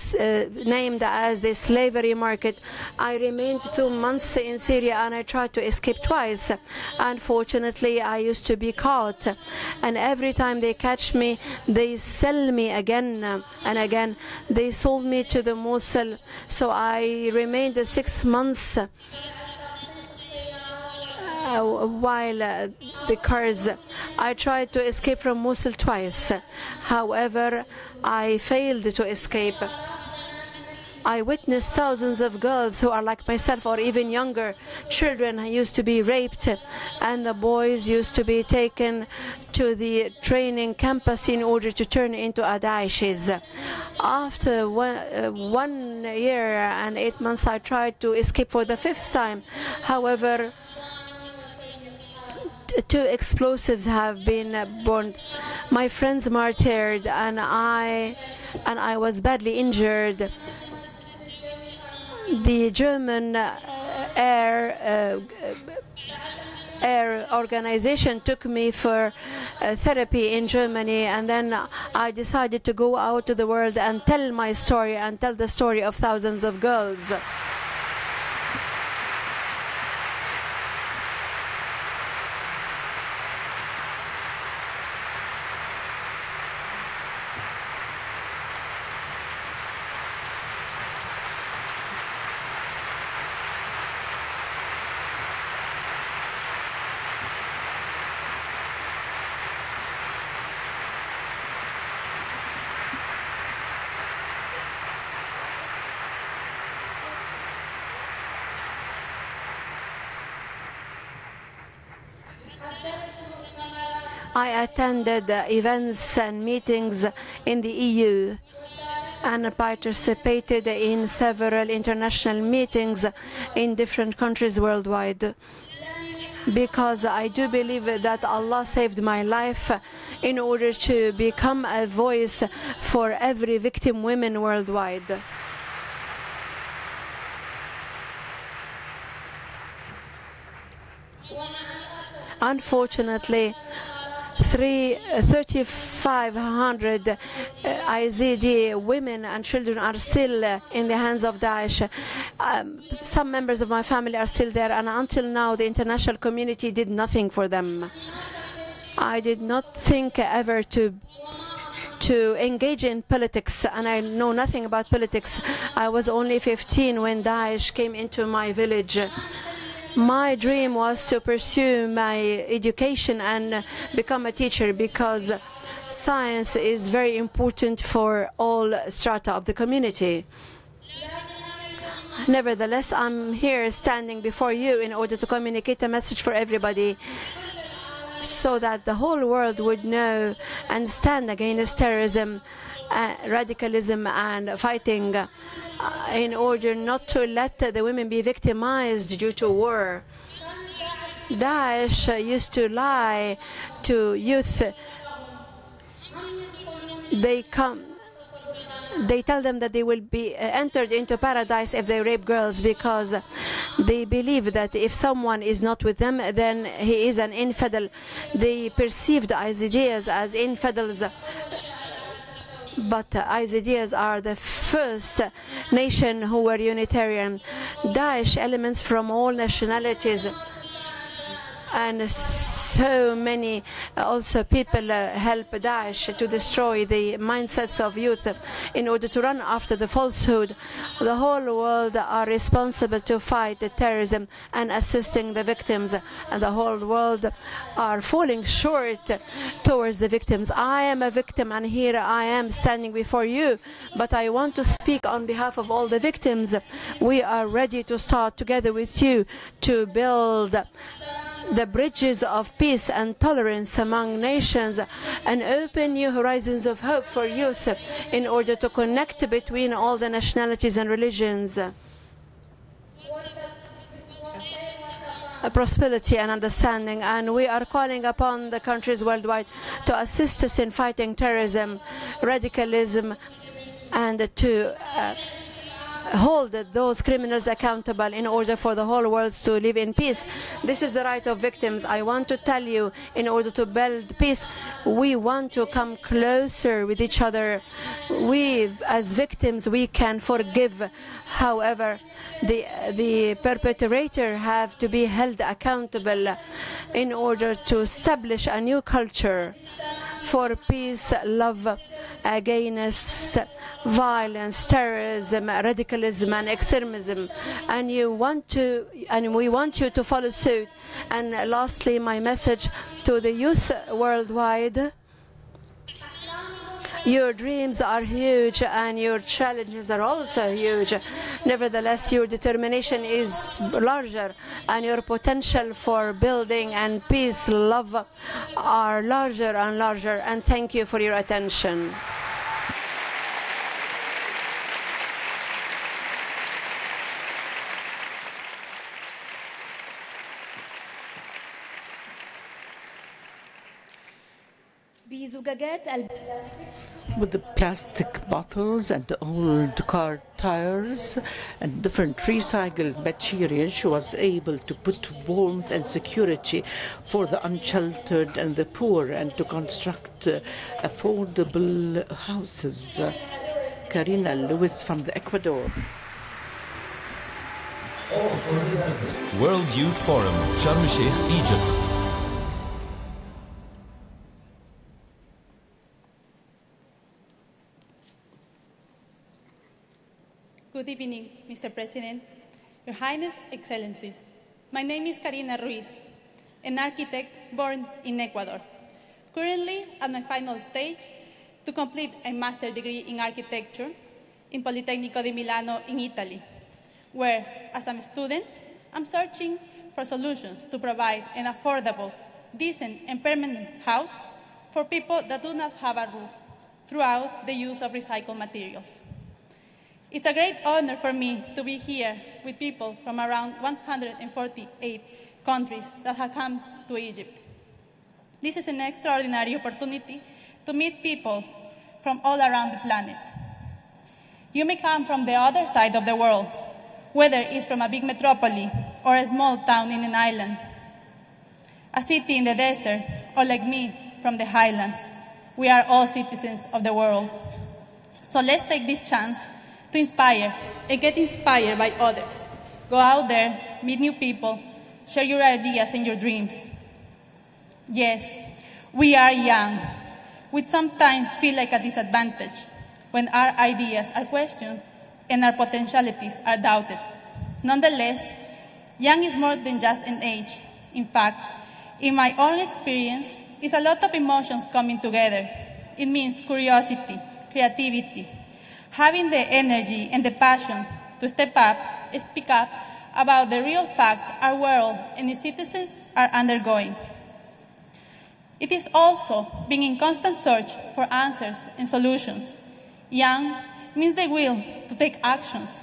named as the slavery market. I remained 2 months in Syria and I tried to escape twice. Unfortunately, I used to be caught. And every time they catch me, they sell me again and again. They sold me to the Mosul. So I remained 6 months. While the cars, I tried to escape from Mosul twice. However, I failed to escape. I witnessed thousands of girls who are like myself or even younger. Children used to be raped and the boys used to be taken to the training campus in order to turn into Daeshis. After 1 year and 8 months, I tried to escape for the 5th time. However, 2 explosives have been burned. My friends martyred and I was badly injured. The German air organization took me for therapy in Germany, and then I decided to go out to the world and tell my story and tell the story of thousands of girls. I attended events and meetings in the EU and participated in several international meetings in different countries worldwide, because I do believe that Allah saved my life in order to become a voice for every victim women worldwide. Unfortunately, 3,500 IZD women and children are still in the hands of Daesh. Some members of my family are still there, and until now the international community did nothing for them. I did not think ever to engage in politics, and I know nothing about politics. I was only 15 when Daesh came into my village. My dream was to pursue my education and become a teacher, because science is very important for all strata of the community. Nevertheless, I'm here standing before you in order to communicate a message for everybody, so that the whole world would know and stand against terrorism, radicalism and fighting, in order not to let the women be victimized due to war. Daesh used to lie to youth. They tell them that they will be entered into paradise if they rape girls, because they believe that if someone is not with them, then he is an infidel. They perceive the IZDs as infidels. But IZDs are the first nation who were Unitarian. Daesh elements from all nationalities and so many also people help Daesh to destroy the mindsets of youth in order to run after the falsehood. The whole world are responsible to fight the terrorism and assisting the victims, and the whole world are falling short towards the victims. I am a victim, and here I am standing before you, but I want to speak on behalf of all the victims. We are ready to start together with you to build the bridges of peace and tolerance among nations and open new horizons of hope for youth in order to connect between all the nationalities and religions. Prosperity and understanding, and we are calling upon the countries worldwide to assist us in fighting terrorism, radicalism, and to hold those criminals accountable in order for the whole world to live in peace. This is the right of victims. I want to tell you, in order to build peace, we want to come closer with each other. We, as victims, we can forgive. However, the perpetrator have to be held accountable in order to establish a new culture for peace, love, against violence, terrorism, radicalism, and extremism. And we want you to follow suit. And lastly, my message to the youth worldwide: your dreams are huge and your challenges are also huge. Nevertheless, your determination is larger and your potential for building and peace, love are larger and larger. And thank you for your attention. With the plastic bottles and old car tires and different recycled materials, she was able to put warmth and security for the unsheltered and the poor, and to construct affordable houses. Karina Lewis from the Ecuador. World Youth Forum, Sharm el-Sheikh, Egypt. Good evening, Mr. President, Your Highness, Excellencies. My name is Karina Ruiz, an architect born in Ecuador. Currently at my final stage to complete a master's degree in architecture in Politecnico di Milano in Italy, where, as a student, I'm searching for solutions to provide an affordable, decent and permanent house for people that do not have a roof throughout the use of recycled materials. It's a great honor for me to be here with people from around 148 countries that have come to Egypt. This is an extraordinary opportunity to meet people from all around the planet. You may come from the other side of the world, whether it's from a big metropolis or a small town in an island, a city in the desert, or like me, from the highlands. We are all citizens of the world. So let's take this chance to inspire and get inspired by others. Go out there, meet new people, share your ideas and your dreams. Yes, we are young. We sometimes feel like a disadvantage when our ideas are questioned and our potentialities are doubted. Nonetheless, young is more than just an age. In fact, in my own experience, it's a lot of emotions coming together. It means curiosity, creativity, having the energy and the passion to step up and speak up about the real facts our world and its citizens are undergoing. It is also being in constant search for answers and solutions. Young means the will to take actions.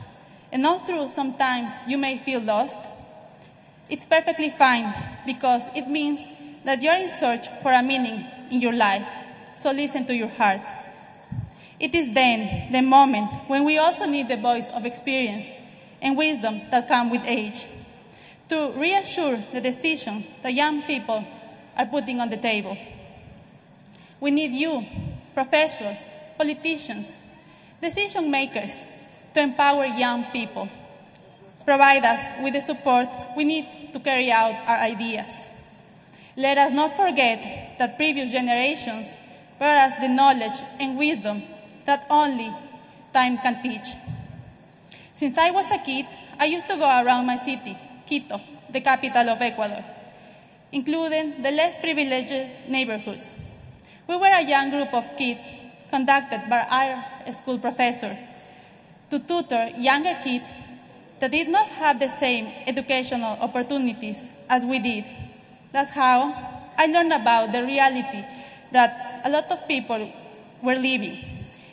And although sometimes you may feel lost, it's perfectly fine because it means that you're in search for a meaning in your life. So listen to your heart. It is then the moment when we also need the voice of experience and wisdom that come with age to reassure the decision that young people are putting on the table. We need you, professors, politicians, decision makers, to empower young people. Provide us with the support we need to carry out our ideas. Let us not forget that previous generations brought us the knowledge and wisdom that only time can teach. Since I was a kid, I used to go around my city, Quito, the capital of Ecuador, including the less privileged neighborhoods. We were a young group of kids conducted by our school professor to tutor younger kids that did not have the same educational opportunities as we did. That's how I learned about the reality that a lot of people were living.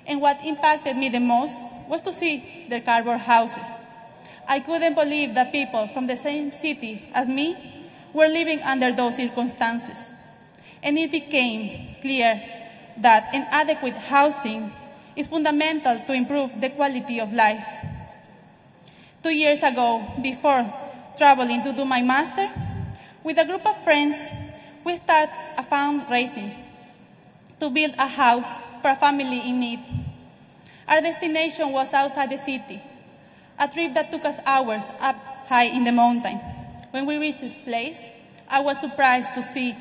And what impacted me the most was to see their cardboard houses. I couldn't believe that people from the same city as me were living under those circumstances. And it became clear that inadequate housing is fundamental to improve the quality of life. 2 years ago, before traveling to do my master, with a group of friends, we started a fundraising to build a house for a family in need. Our destination was outside the city, a trip that took us hours up high in the mountain. When we reached this place, I was surprised to see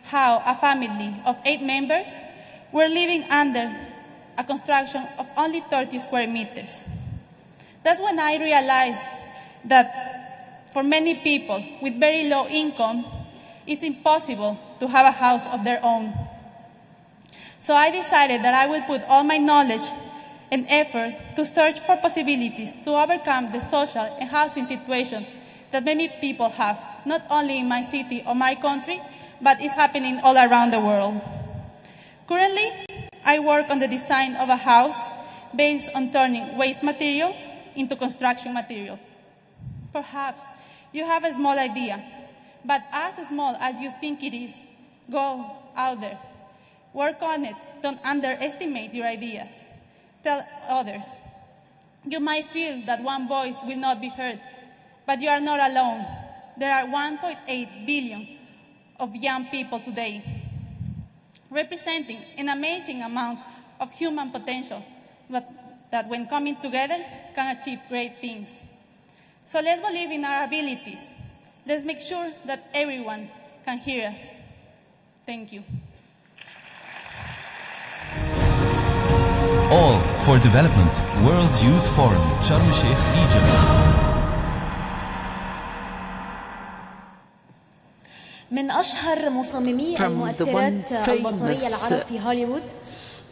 how a family of 8 members were living under a construction of only 30 square meters. That's when I realized that for many people with very low income, it's impossible to have a house of their own. So I decided that I would put all my knowledge and effort to search for possibilities to overcome the social and housing situation that many people have, not only in my city or my country, but it's happening all around the world. Currently, I work on the design of a house based on turning waste material into construction material. Perhaps you have a small idea, but as small as you think it is, go out there. Work on it. Don't underestimate your ideas. Tell others. You might feel that one voice will not be heard, but you are not alone. There are 1.8 billion of young people today, representing an amazing amount of human potential that when coming together can achieve great things. So let's believe in our abilities. Let's make sure that everyone can hear us. Thank you. All for Development World Youth Forum Sharm el-Sheikh, Egypt. من أشهر مصممي المؤثرات البصرية العرب في هوليوود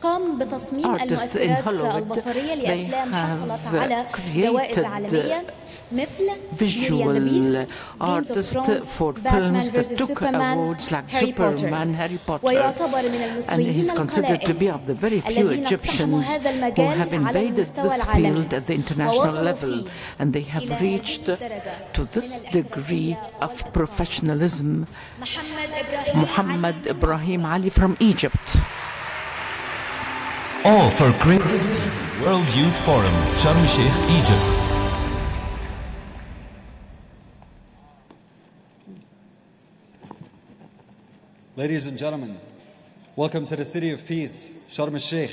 قام بتصميم artists in المؤثرات Hollywood, البصرية they لأفلام حصلت have على جوائز عالمية مثل visual artists for films that took awards like Superman, Harry Potter, ويعتبر من and المصريين he's considered to be of the very few الذين Egyptians اقتحموا هذا who المجال have على invaded المستوى this العالمي field at the international ووصلوا level, فيه and they have إلى reached هذه الدرجة to this degree of professionalism. Muhammad Ibrahim Ali from Egypt. All for Creativity, World Youth Forum, Sharm el-Sheikh, Egypt. Ladies and gentlemen, welcome to the City of Peace, Sharm el-Sheikh.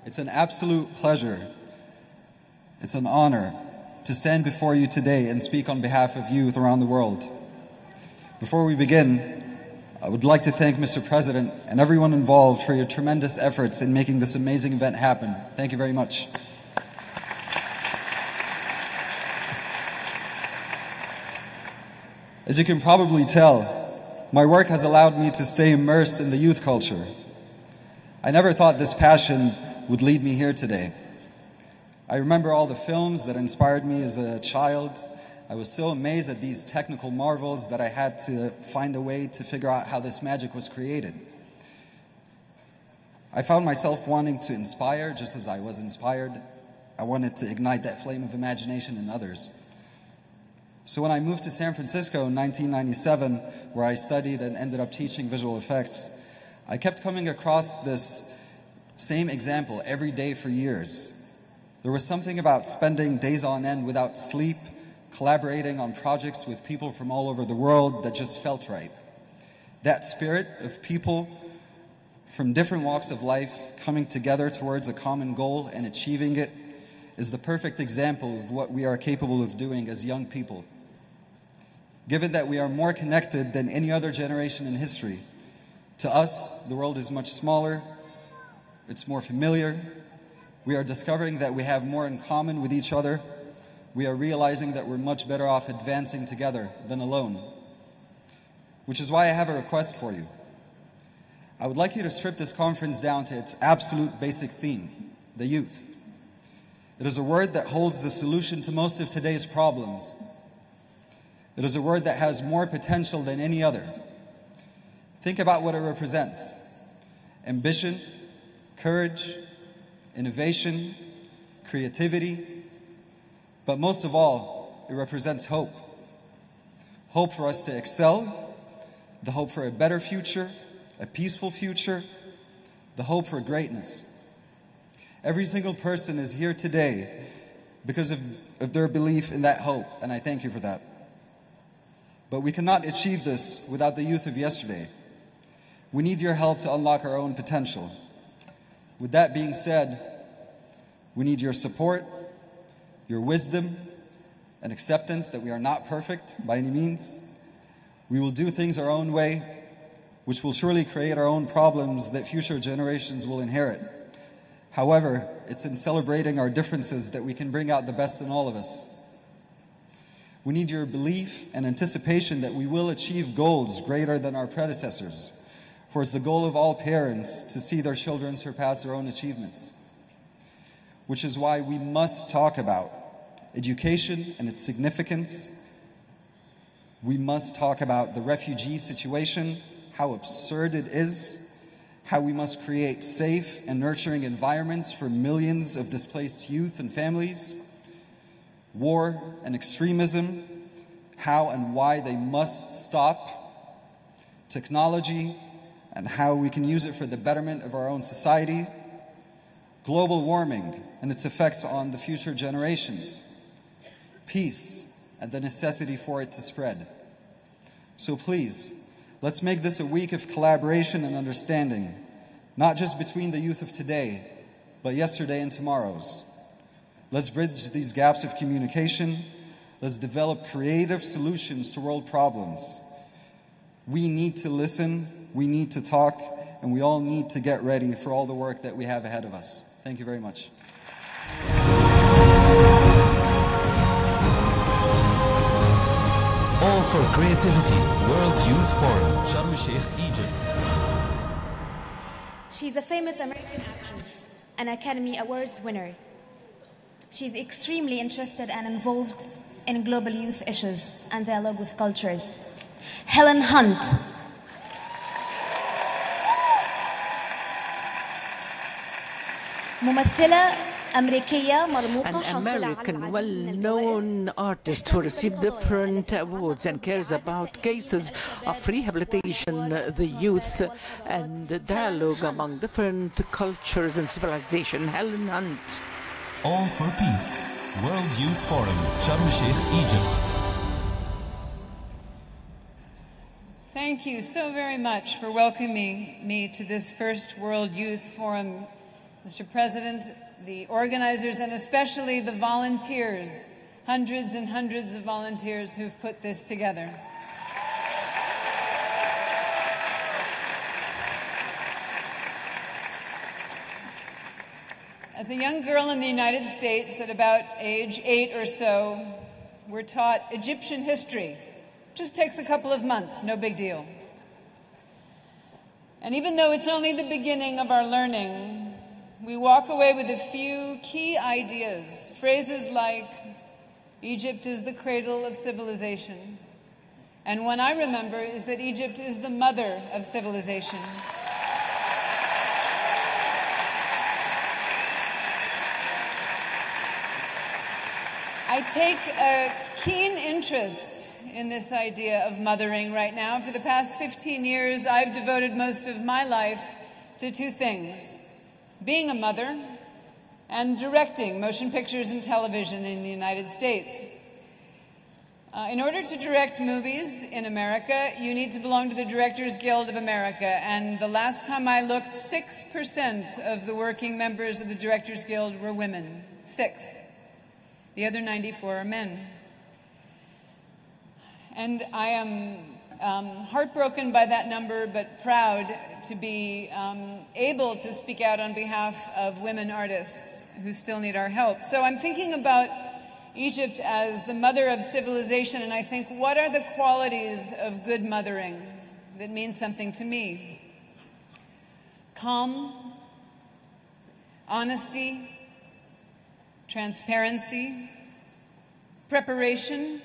It's an absolute pleasure, it's an honor to stand before you today and speak on behalf of youth around the world. Before we begin, I would like to thank Mr. President and everyone involved for your tremendous efforts in making this amazing event happen. Thank you very much. As you can probably tell, my work has allowed me to stay immersed in the youth culture. I never thought this passion would lead me here today. I remember all the films that inspired me as a child. I was so amazed at these technical marvels that I had to find a way to figure out how this magic was created. I found myself wanting to inspire just as I was inspired. I wanted to ignite that flame of imagination in others. So when I moved to San Francisco in 1997, where I studied and ended up teaching visual effects, I kept coming across this same example every day for years. There was something about spending days on end without sleep, collaborating on projects with people from all over the world that just felt right. That spirit of people from different walks of life coming together towards a common goal and achieving it is the perfect example of what we are capable of doing as young people. Given that we are more connected than any other generation in history, to us, the world is much smaller, it's more familiar. We are discovering that we have more in common with each other. We are realizing that we're much better off advancing together than alone. Which is why I have a request for you. I would like you to strip this conference down to its absolute basic theme, the youth. It is a word that holds the solution to most of today's problems. It is a word that has more potential than any other. Think about what it represents: ambition, courage, innovation, creativity. But most of all, it represents hope. Hope for us to excel, the hope for a better future, a peaceful future, the hope for greatness. Every single person is here today because of their belief in that hope, and I thank you for that. But we cannot achieve this without the youth of yesterday. We need your help to unlock our own potential. With that being said, we need your support, your wisdom, and acceptance that we are not perfect by any means. We will do things our own way, which will surely create our own problems that future generations will inherit. However, it's in celebrating our differences that we can bring out the best in all of us. We need your belief and anticipation that we will achieve goals greater than our predecessors, for it's the goal of all parents to see their children surpass their own achievements. Which is why we must talk about education and its significance. We must talk about the refugee situation, how absurd it is, how we must create safe and nurturing environments for millions of displaced youth and families, war and extremism, how and why they must stop, technology and how we can use it for the betterment of our own society, global warming and its effects on the future generations, peace and the necessity for it to spread. So please, let's make this a week of collaboration and understanding, not just between the youth of today, but yesterday and tomorrow's. Let's bridge these gaps of communication. Let's develop creative solutions to world problems. We need to listen, we need to talk, and we all need to get ready for all the work that we have ahead of us. Thank you very much. All for Creativity, World Youth Forum, Sharm el-Sheikh, Egypt. She's a famous American actress, an Academy Awards winner. She's extremely interested and involved in global youth issues and dialogue with cultures. Helen Hunt. ممثلة أمريكية مرموقة An American well-known artist who received different awards and cares about cases of rehabilitation, the youth, and dialogue among different cultures and civilization. Helen Hunt. All for Peace, World Youth Forum, Sharm el-Sheikh, Egypt. Thank you so very much for welcoming me to this first World Youth Forum, Mr. President, the organizers, and especially the volunteers, hundreds and hundreds of volunteers who've put this together. As a young girl in the United States at about age 8 or so, we're taught Egyptian history. Just takes a couple of months, no big deal. And even though it's only the beginning of our learning, we walk away with a few key ideas, phrases like, Egypt is the cradle of civilization. And one I remember is that Egypt is the mother of civilization. I take a keen interest in this idea of mothering right now. For the past 15 years, I've devoted most of my life to two things: being a mother and directing motion pictures and television in the United States. In order to direct movies in America, you need to belong to the Directors Guild of America, and the last time I looked, 6% of the working members of the Directors Guild were women. 6. The other 94 are men. And I am heartbroken by that number, but proud to be able to speak out on behalf of women artists who still need our help. So I'm thinking about Egypt as the mother of civilization, and I think, what are the qualities of good mothering that mean something to me? Calm, honesty, transparency, preparation,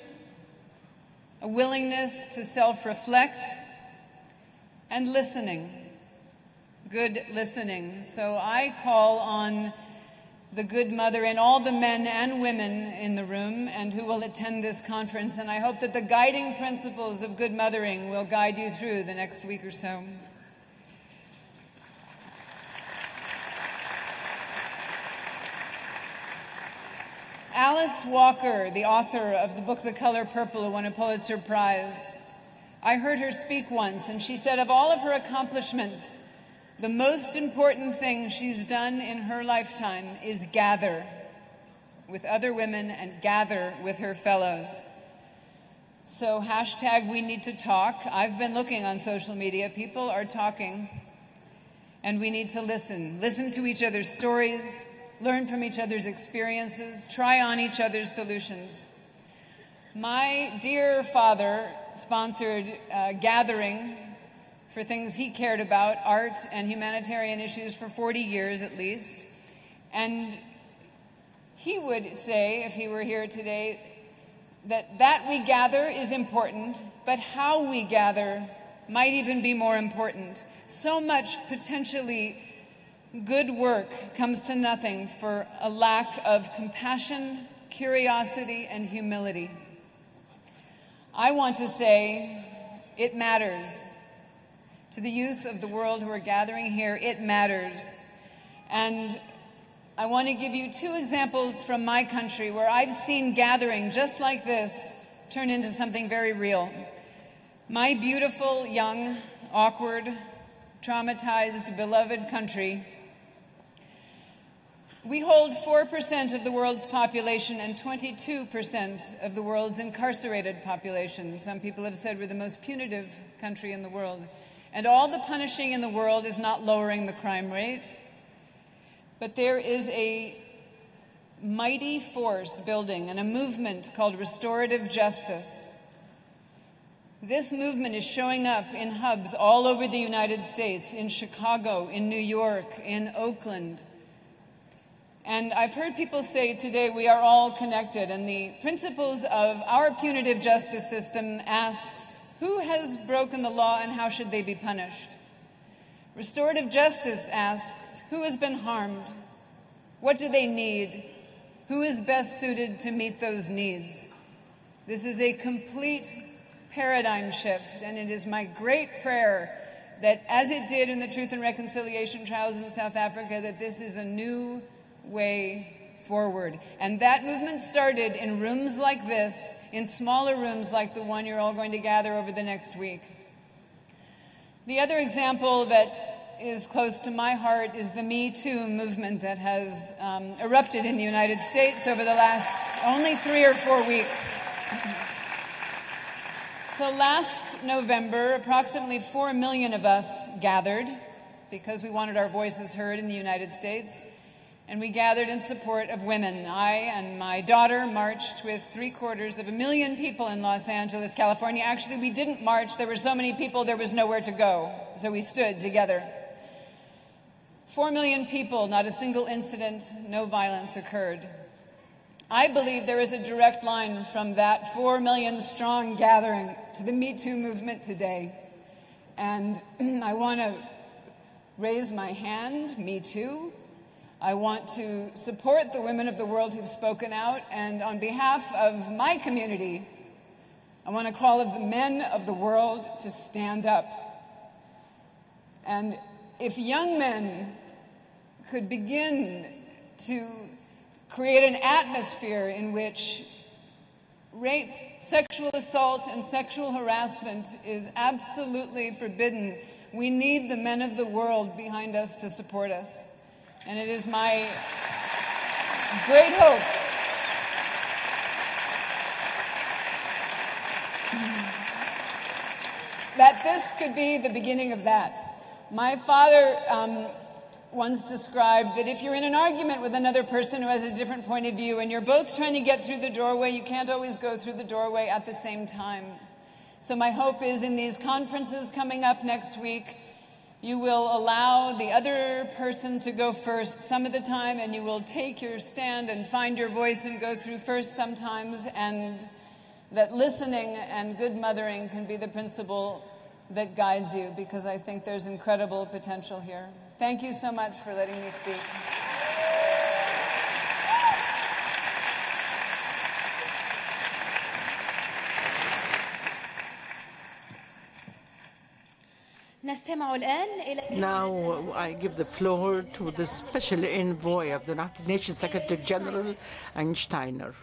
a willingness to self-reflect, and listening, good listening. So I call on the good mother and all the men and women in the room and who will attend this conference, and I hope that the guiding principles of good mothering will guide you through the next week or so. Alice Walker, the author of the book The Color Purple, who won a Pulitzer Prize, I heard her speak once, and she said of all of her accomplishments, the most important thing she's done in her lifetime is gather with other women and gather with her fellows. So hashtag we need to talk. I've been looking on social media. People are talking, and we need to listen. Listen to each other's stories, learn from each other's experiences, try on each other's solutions. My dear father sponsored a gathering for things he cared about, art and humanitarian issues, for 40 years at least. And he would say, if he were here today, that we gather is important, but how we gather might even be more important. So much potentially good work comes to nothing for a lack of compassion, curiosity, and humility. I want to say it matters. To the youth of the world who are gathering here, it matters. And I want to give you two examples from my country where I've seen gathering just like this turn into something very real. My beautiful, young, awkward, traumatized, beloved country, we hold 4% of the world's population and 22% of the world's incarcerated population. Some people have said we're the most punitive country in the world. And all the punishing in the world is not lowering the crime rate. But there is a mighty force building and a movement called restorative justice. This movement is showing up in hubs all over the United States, in Chicago, in New York, in Oakland. And I've heard people say today we are all connected, and the principles of our punitive justice system asks, who has broken the law and how should they be punished? Restorative justice asks, who has been harmed? What do they need? Who is best suited to meet those needs? This is a complete paradigm shift, and it is my great prayer that, as it did in the Truth and Reconciliation trials in South Africa, that this is a new way forward. And that movement started in rooms like this, in smaller rooms like the one you're all going to gather over the next week. The other example that is close to my heart is the Me Too movement that has erupted in the United States over the last only 3 or 4 weeks. So last November, approximately 4 million of us gathered because we wanted our voices heard in the United States, and we gathered in support of women. I and my daughter marched with 750,000 people in Los Angeles, California. Actually, we didn't march. There were so many people, there was nowhere to go. So we stood together. 4 million people, not a single incident, no violence occurred. I believe there is a direct line from that 4 million strong gathering to the Me Too movement today. And I want to raise my hand, Me Too. I want to support the women of the world who've spoken out, and on behalf of my community, I want to call on the men of the world to stand up. And if young men could begin to create an atmosphere in which rape, sexual assault, and sexual harassment is absolutely forbidden, we need the men of the world behind us to support us. And it is my great hope that this could be the beginning of that. My father once described that if you're in an argument with another person who has a different point of view and you're both trying to get through the doorway, you can't always go through the doorway at the same time. So my hope is in these conferences coming up next week, you will allow the other person to go first some of the time, and you will take your stand and find your voice and go through first sometimes, and that listening and good mothering can be the principle that guides you, because I think there's incredible potential here. Thank you so much for letting me speak. Now I give the floor to the Special Envoy of the United Nations Secretary General, Einsteiner.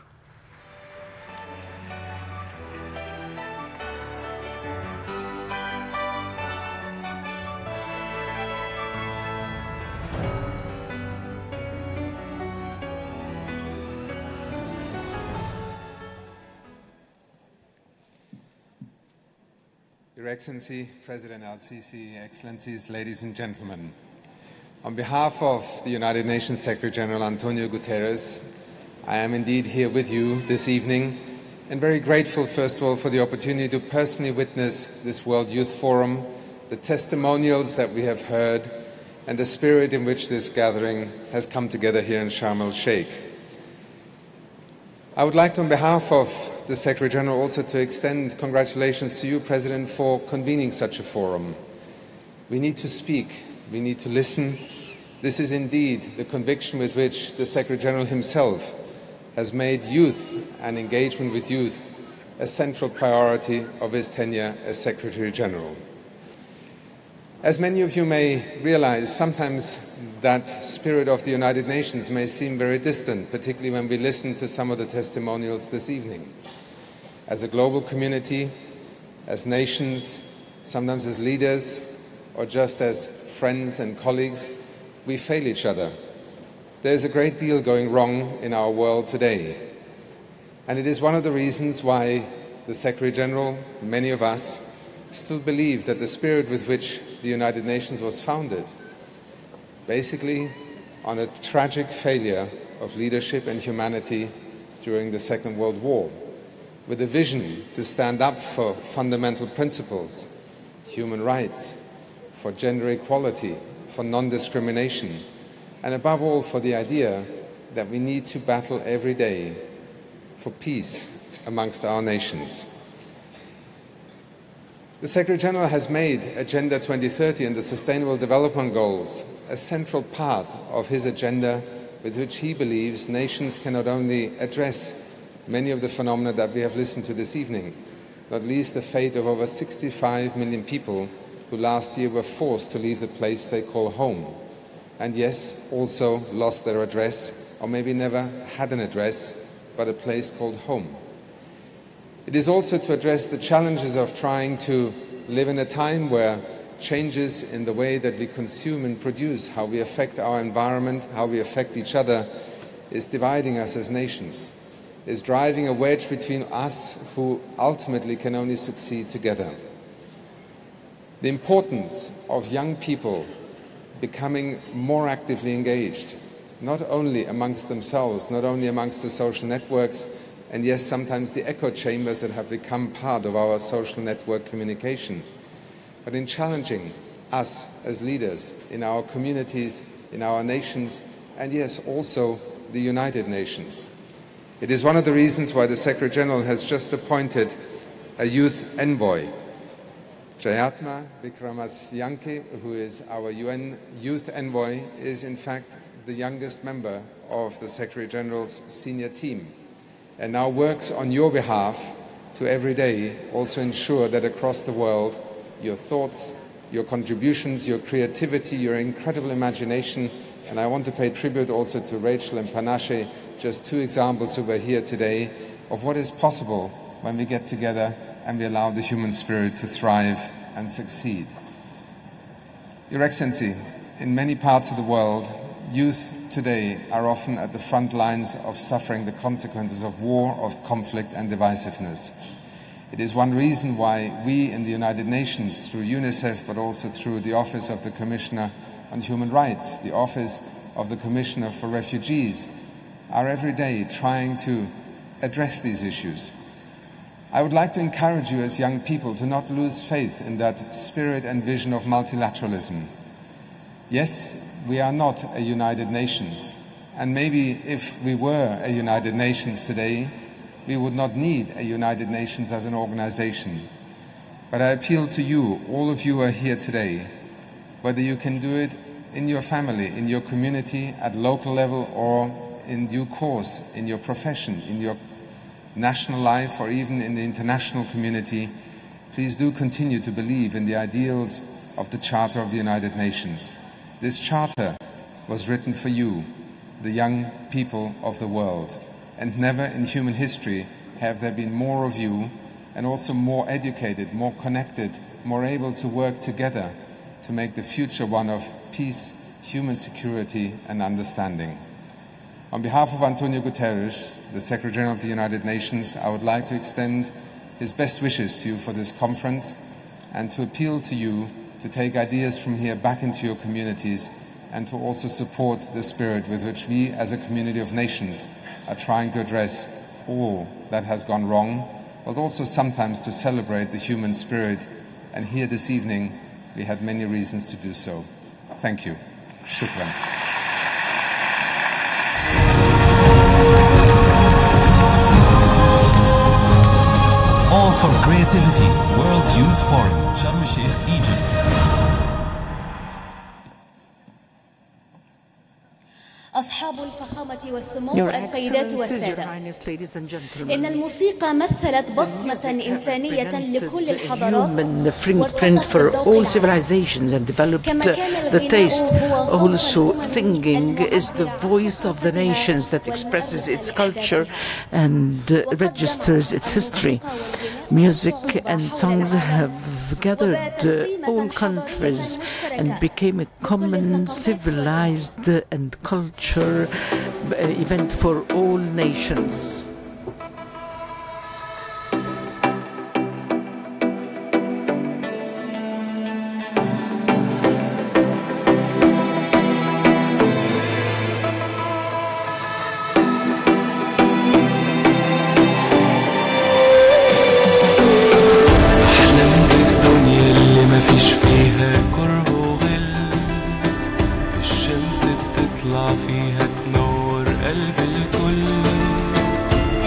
Your Excellency, President Al-Sisi, Excellencies, ladies and gentlemen. On behalf of the United Nations Secretary General Antonio Guterres, I am indeed here with you this evening and very grateful, first of all, for the opportunity to personally witness this World Youth Forum, the testimonials that we have heard, and the spirit in which this gathering has come together here in Sharm el-Sheikh. I would like to, on behalf of the Secretary General, also to extend congratulations to you, President, for convening such a forum. We need to speak. We need to listen. This is indeed the conviction with which the Secretary General himself has made youth and engagement with youth a central priority of his tenure as Secretary General. As many of you may realize, sometimes that spirit of the United Nations may seem very distant, particularly when we listen to some of the testimonials this evening. As a global community, as nations, sometimes as leaders, or just as friends and colleagues, we fail each other. There is a great deal going wrong in our world today. And it is one of the reasons why the Secretary General, many of us, still believe that the spirit with which the United Nations was founded, basically on a tragic failure of leadership and humanity during the Second World War. with a vision to stand up for fundamental principles, human rights, for gender equality, for non-discrimination, and above all for the idea that we need to battle every day for peace amongst our nations. The Secretary-General has made Agenda 2030 and the Sustainable Development Goals a central part of his agenda, with which he believes nations can not only address many of the phenomena that we have listened to this evening, not least the fate of over 65 million people who last year were forced to leave the place they call home, and yes, also lost their address, or maybe never had an address, but a place called home. It is also to address the challenges of trying to live in a time where changes in the way that we consume and produce, how we affect our environment, how we affect each other, is dividing us as nations, is driving a wedge between us who ultimately can only succeed together. The importance of young people becoming more actively engaged, not only amongst themselves, not only amongst the social networks, and yes, sometimes the echo chambers that have become part of our social network communication, but in challenging us as leaders in our communities, in our nations, and yes, also the United Nations. It is one of the reasons why the Secretary-General has just appointed a youth envoy. Jayatma Vikramasyanke, who is our UN youth envoy, is in fact the youngest member of the Secretary-General's senior team, and now works on your behalf to every day also ensure that across the world your thoughts, your contributions, your creativity, your incredible imagination, and I want to pay tribute also to Rachel and Panache, just two examples who were here today, of what is possible when we get together and we allow the human spirit to thrive and succeed. Your Excellency, in many parts of the world, youth today are often at the front lines of suffering the consequences of war, of conflict and divisiveness. It is one reason why we in the United Nations, through UNICEF, but also through the Office of the Commissioner on Human Rights, the Office of the Commissioner for Refugees, are every day trying to address these issues. I would like to encourage you as young people to not lose faith in that spirit and vision of multilateralism. Yes, we are not a United Nations, and maybe if we were a United Nations today, we would not need a United Nations as an organization. But I appeal to you, all of you who are here today, whether you can do it in your family, in your community, at local level, or in due course, in your profession, in your national life, or even in the international community, please do continue to believe in the ideals of the Charter of the United Nations. This Charter was written for you, the young people of the world, and never in human history have there been more of you, and also more educated, more connected, more able to work together to make the future one of peace, human security and understanding. On behalf of Antonio Guterres, the Secretary-General of the United Nations, I would like to extend his best wishes to you for this conference and to appeal to you to take ideas from here back into your communities and to also support the spirit with which we as a community of nations are trying to address all that has gone wrong, but also sometimes to celebrate the human spirit. And here this evening, we had many reasons to do so. Thank you. Shukran. All for Creativity, World Youth Forum, Sharm el-Sheikh, Egypt. أصحاب الفخامة والسمو Your السيدات Excellencies, Your والسادة، Highness, ladies and gentlemen, إن الموسيقى مثلت بصمة إنسانية لكل a الحضارات human fingerprint for all civilizations and developed the taste. Also, singing is the voice of the nations that expresses its culture and registers its history. Music and songs have gathered all countries and became a common civilized and culture event for all nations. تنور قلب الكل.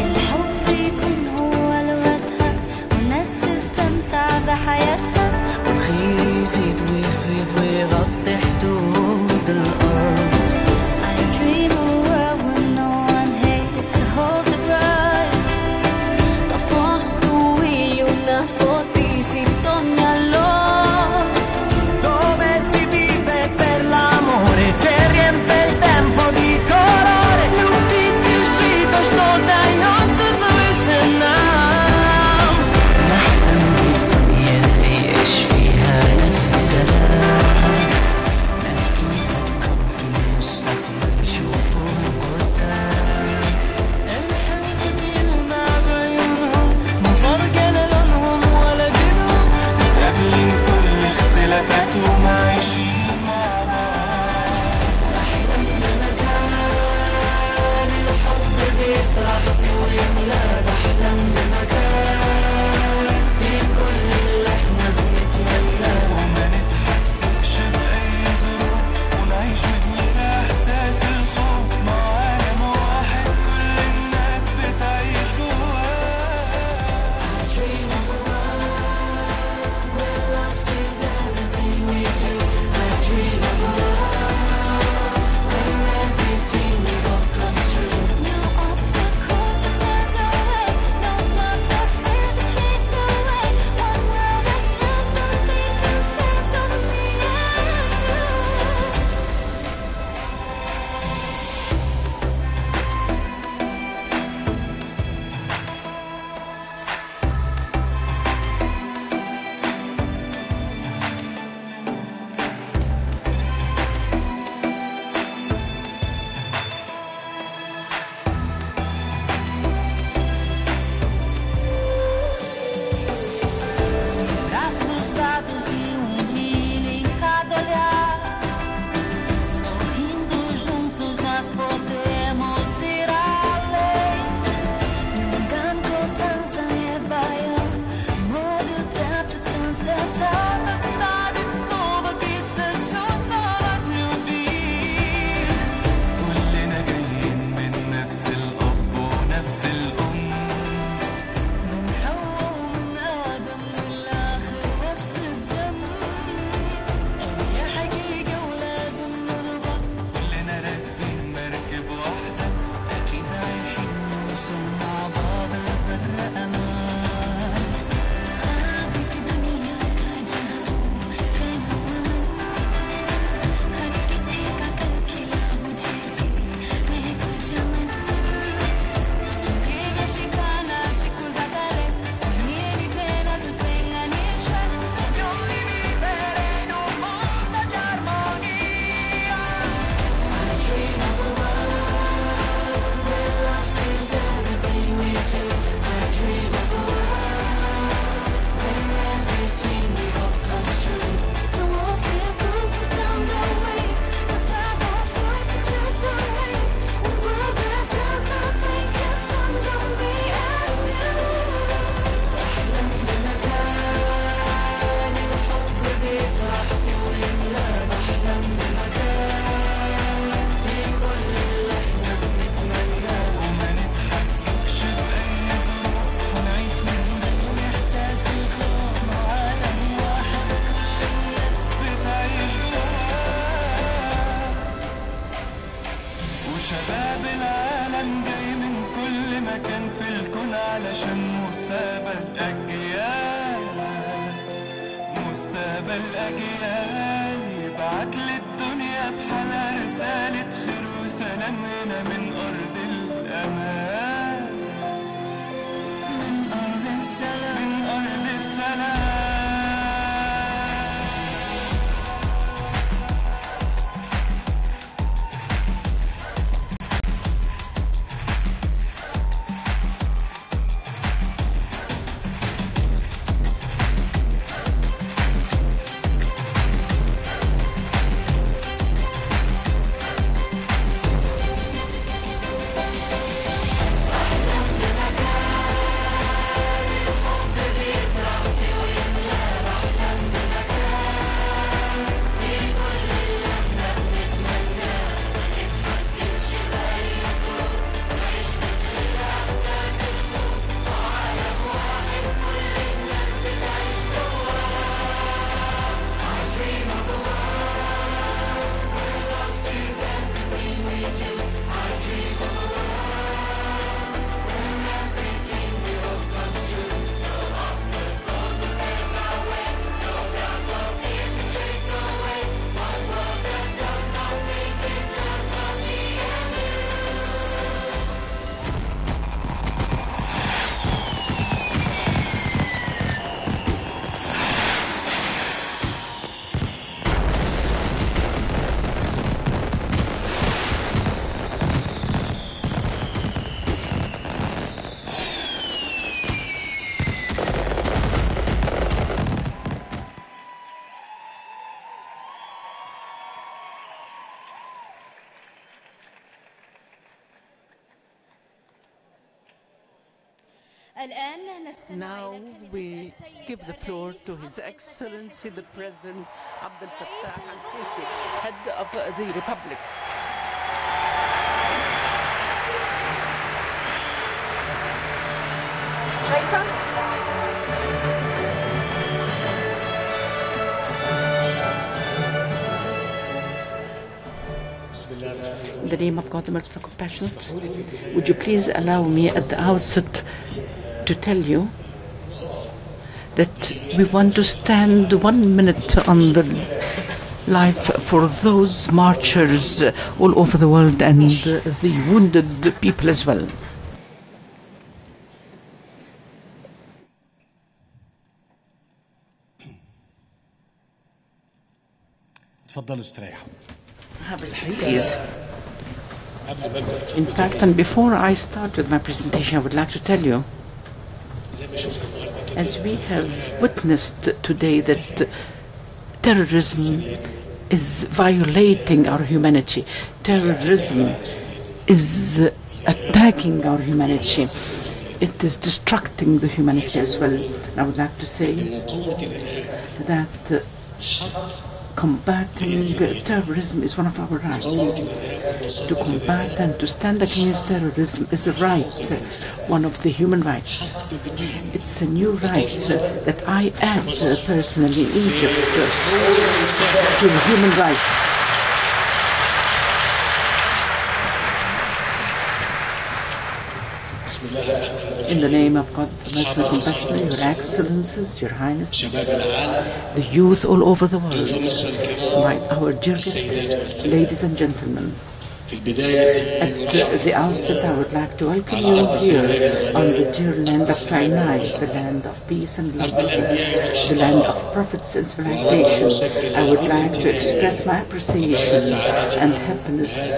الحب يكون هو لغتها والناس تستمتع بحياتها والخير يزيد ويفيض ويغطي حدود الأرض. I dream of a world where no one hates to hold a grudge. La forza e una fortissima dove si vive per l'amore che riempie il tempo di colore. Любите жить, что дается свыше нам. نحلم بدنيا نعيش فيها ناس في سلام، ناس كيف تكون في المستقبل يشوفوا قدام. الحلم بيلمع بعيونهم ما فرق لونهم ولا دينهم، ناس قابلين كل اختلافاتهم عايشين مع بعض. بحلم بمكان الحب بيطرح فيه ويملى، بحلم بمكان في كل اللي احنا بنتمناه، وما نتحققش بأي ظروف ونعيش من غير إحساس الخوف، مع عالم واحد كل الناس بتعيش جواه. I dream of a world where lost is everything we do. I dream of a world where everything we hope comes true. No obstacles will stand our way, no doubt or fear to chase away. One world that tells nothing in terms of me and you. Braços dados e brilho em cada olhar, sorrindo juntos nós podemos ir além. Nungan ko sansayebayo, modu tatatan Заставив снова биться чувства любви. كلنا جايين من نفس الأب ونفس الأم، من حواء ومن آدم من الآخر نفس الدم. هي حقيقة ولازم نرضى، كلنا راكبين مركب واحدة، أكيد رايحين نوصل مع بعض لبر أمان. خابك दुनिया का जहां चैन अमन, हर किसी का दिल खिला हो जैसे महको चमन. Tumeshikana siku za kale, nini tena tutenganishwe? Signori vivere in un mondo di armonia. I dream of a world where lost is everything we do. I dream of a world where everything we hope comes true. No obstacles will stand our way, no doubt or fear to chase away. One world that does nothing in terms of me and you. بحلم بمكان الحب بيطرح فيه ويملى، بحلم بمكان في كل اللي احنا بنتمناه، وما نتحققش بأي ظروف ونعيش من غير إحساس الخوف، مع عالم واحد كل الناس بتعيش جواه. وشباب العالم جاي من كل مكان في الكون علشان مستقبل أجيال، مستقبل أجيال يبعت للدنيا بحالها رسالة خير وسلام هنا من أرض الأمان، من أرض السلام، من أرض السلام. Now we give the floor to His Excellency the President Abdel Fattah al-Sisi, head of the Republic. In the name of God, the merciful and compassionate, would you please allow me at the outset to tell you that we want to stand 1 minute on the life for those marchers all over the world and the wounded people as well. تفضلوا استريحوا. Have a seat, please. In fact, and before I start with my presentation, I would like to tell you, as we have witnessed today, that terrorism is violating our humanity. Terrorism is attacking our humanity. It is destructing the humanity as well. And I would like to say that combating terrorism is one of our rights. To combat and to stand against terrorism is a right, one of the human rights. It's a new right that I add personally in Egypt to human rights. In the name of God, merciful and compassionate, Your Excellencies, Your Highness, the youth all over the world, our dear guests, ladies and gentlemen, at the outset, I would like to welcome you here on the dear land of Sinai, the land of peace and love, the land of prophets and civilization. I would like to express my appreciation and happiness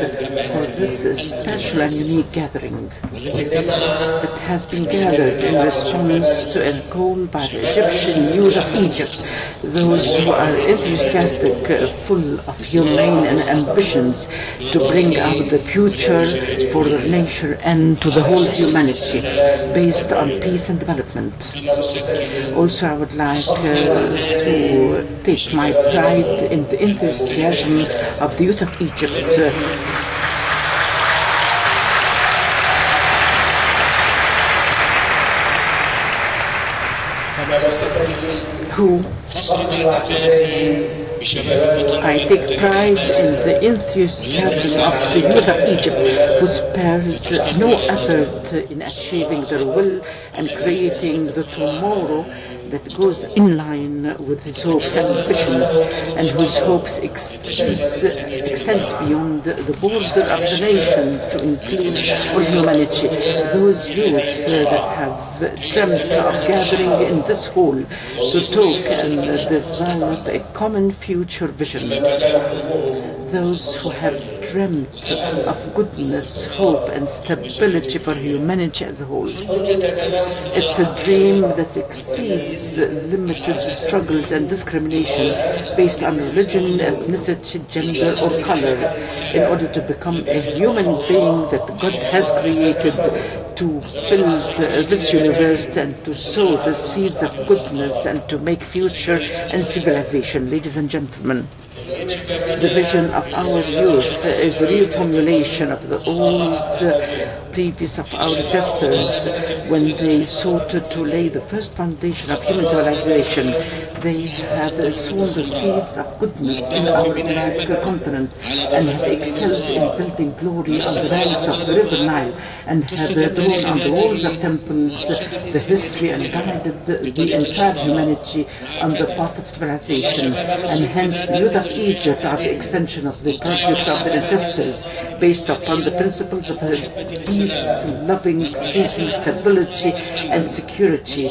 for this special and unique gathering that has been gathered in response to a call by the Egyptian youth of Egypt, those who are enthusiastic, full of humane and ambitions to bring out the future for the nation and to the whole humanity based on peace and development. Also, I would like to take my pride in the enthusiasm of the youth of Egypt. Who I take pride in the enthusiasm of the youth of Egypt, who spares no effort in achieving their will and creating the tomorrow that goes in line with his hopes and ambitions, and whose hopes extends beyond the border of the nations to include all humanity. Those youth that have dreamt of gathering in this hall to talk and develop a common future vision. Those who have dreamt of goodness, hope and stability for humanity as a whole. It's a dream that exceeds limited struggles and discrimination based on religion, ethnicity, gender or color in order to become a human being that God has created to build this universe and to sow the seeds of goodness and to make future and civilization. Ladies and gentlemen, the vision of our youth is a real formulation of the old previous of our ancestors when they sought to lay the first foundation of human civilization. They have sown the seeds of goodness in our black continent and have excelled in building glory on the banks of the river Nile and have drawn on the walls of temples the history and guided the entire humanity on the path of civilization. And hence the youth of Egypt are the extension of the project of their ancestors based upon the principles of peace, loving, seeking stability and security,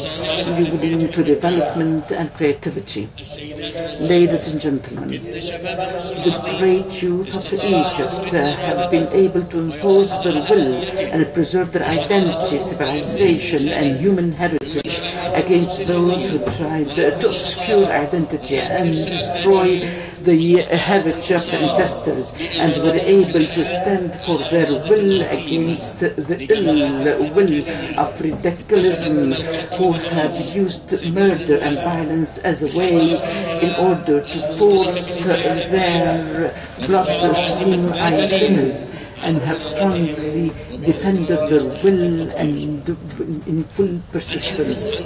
leading to development and creativity. Ladies and gentlemen, the great youth of Egypt have been able to impose their will and preserve their identity, civilization and human heritage against those who tried to obscure identity and destroy the heritage of ancestors and were able to stand for their will against the ill will of radicalism, who have used murder and violence as a way in order to force their bloodstream ideas, and have strongly defended their will and in full persistence.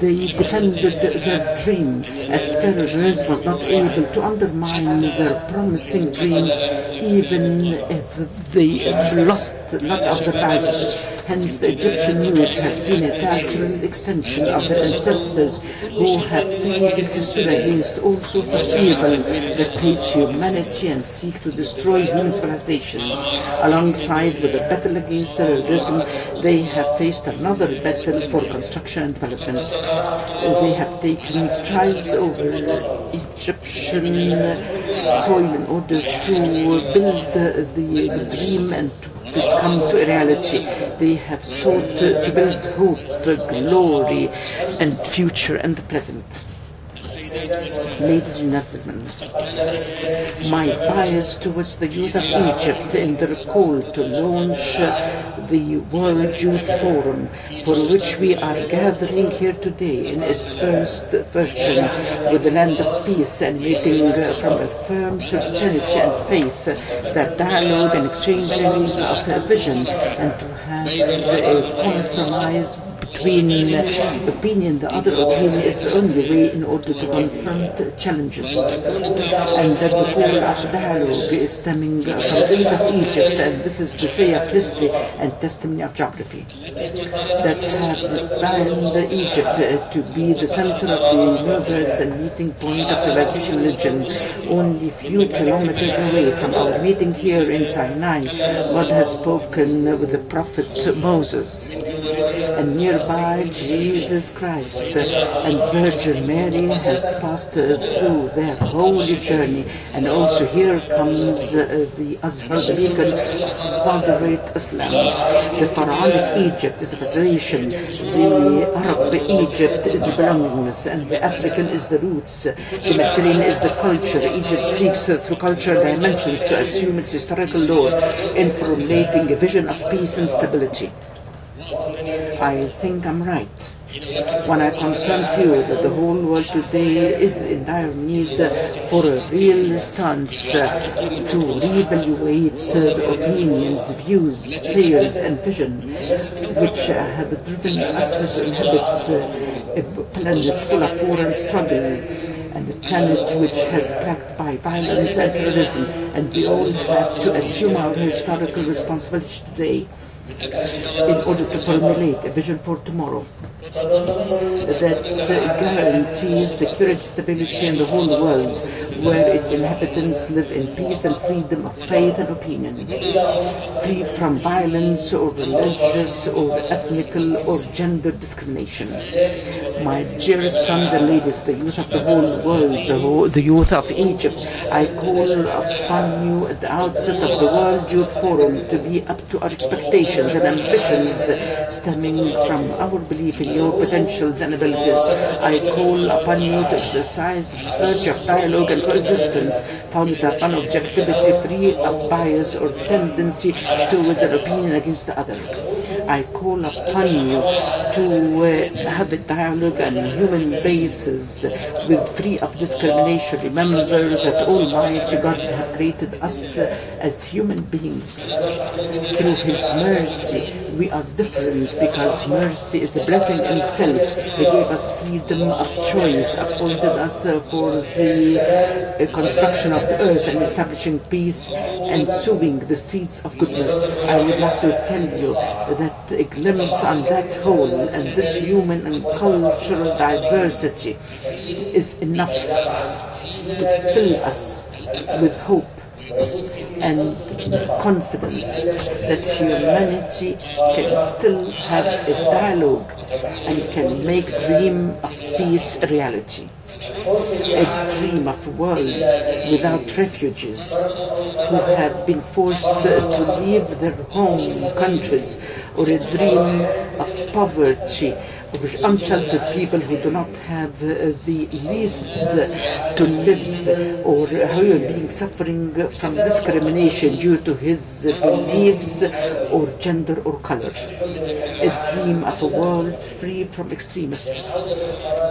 They defended their dream, as terrorism was not able to undermine their promising dreams, even if they lost a lot of their lives. Hence, the Egyptian youth have been a natural extension of their ancestors, who have resisted against all sorts of evil that face humanity and seek to destroy human civilization. Alongside with the battle against terrorism, they have faced another battle for construction and development. They have taken strides over Egyptian soil in order to build the dream and to come to a reality. They have sought to build hope, glory, and future and the present. Ladies and gentlemen, my bias towards the youth of Egypt in their call to launch the World Youth Forum, for which we are gathering here today in its first version, with the land of peace, and meeting from a firm certainty and faith that dialogue and exchanging of vision, and to have a compromise between opinion, the other opinion, is the only way in order to confront challenges. And that the call of dialogue is stemming from the youth of Egypt, and this is the say of history and testimony of geography, that have destined Egypt to be the center of the universe and meeting point of civilization religion. Only few kilometers away from our meeting here in Sinai, God has spoken with the prophet Moses, and nearby Jesus Christ and Virgin Mary has passed through their holy journey. And also here comes the Azhar, the beacon of moderate Islam. The Pharaonic Egypt is a civilization, the Arab Egypt is the belongingness, and the African is the roots. The Mediterranean is the culture. Egypt seeks through cultural dimensions to assume its historical role in formulating a vision of peace and stability. I think I'm right when I confront you that the whole world today is in dire need for a real stance to reevaluate the opinions, views, fears, and vision which have driven us to inhabit a planet full of war and struggle, and a planet which has plagued by violence and terrorism, and we all have to assume our historical responsibility today in order to formulate a vision for tomorrow that guarantees security, stability in the whole world, where its inhabitants live in peace and freedom of faith and opinion, free from violence or religious or ethnical or gender discrimination. My dear sons and ladies, the youth of the whole world, the youth of Egypt, I call upon you at the outset of the World Youth Forum to be up to our expectations and ambitions stemming from our belief in your potentials and abilities. I call upon you to exercise the spirit of dialogue and coexistence founded upon objectivity, free of bias or tendency towards an opinion against the other. I call upon you to have a dialogue on a human basis with free of discrimination. Remember that Almighty God has created us as human beings. Through His mercy, we are different because mercy is a blessing in itself. He gave us freedom of choice, upholding us for the construction of the earth and establishing peace and sowing the seeds of goodness. I would like to tell you that a glimpse on that whole and this human and cultural diversity is enough to fill us with hope and confidence that humanity can still have a dialogue and can make dream of peace a reality. A dream of a world without refugees who have been forced to leave their home countries, or a dream of poverty of unsheltered people who do not have the least to live, or a human being suffering from discrimination due to his beliefs or gender or color. A dream of a world free from extremists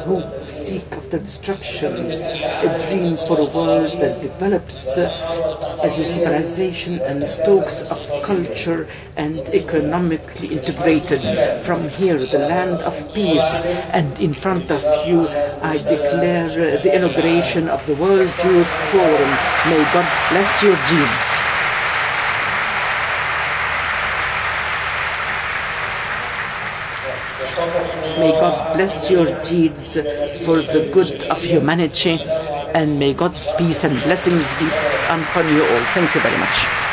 who seek after destructions. A dream for a world that develops as a civilization and talks of culture and economically integrated. From here, the land of peace, and in front of you, I declare the inauguration of the World Youth Forum. May God bless your deeds. May God bless your deeds for the good of humanity, and may God's peace and blessings be upon you all. Thank you very much.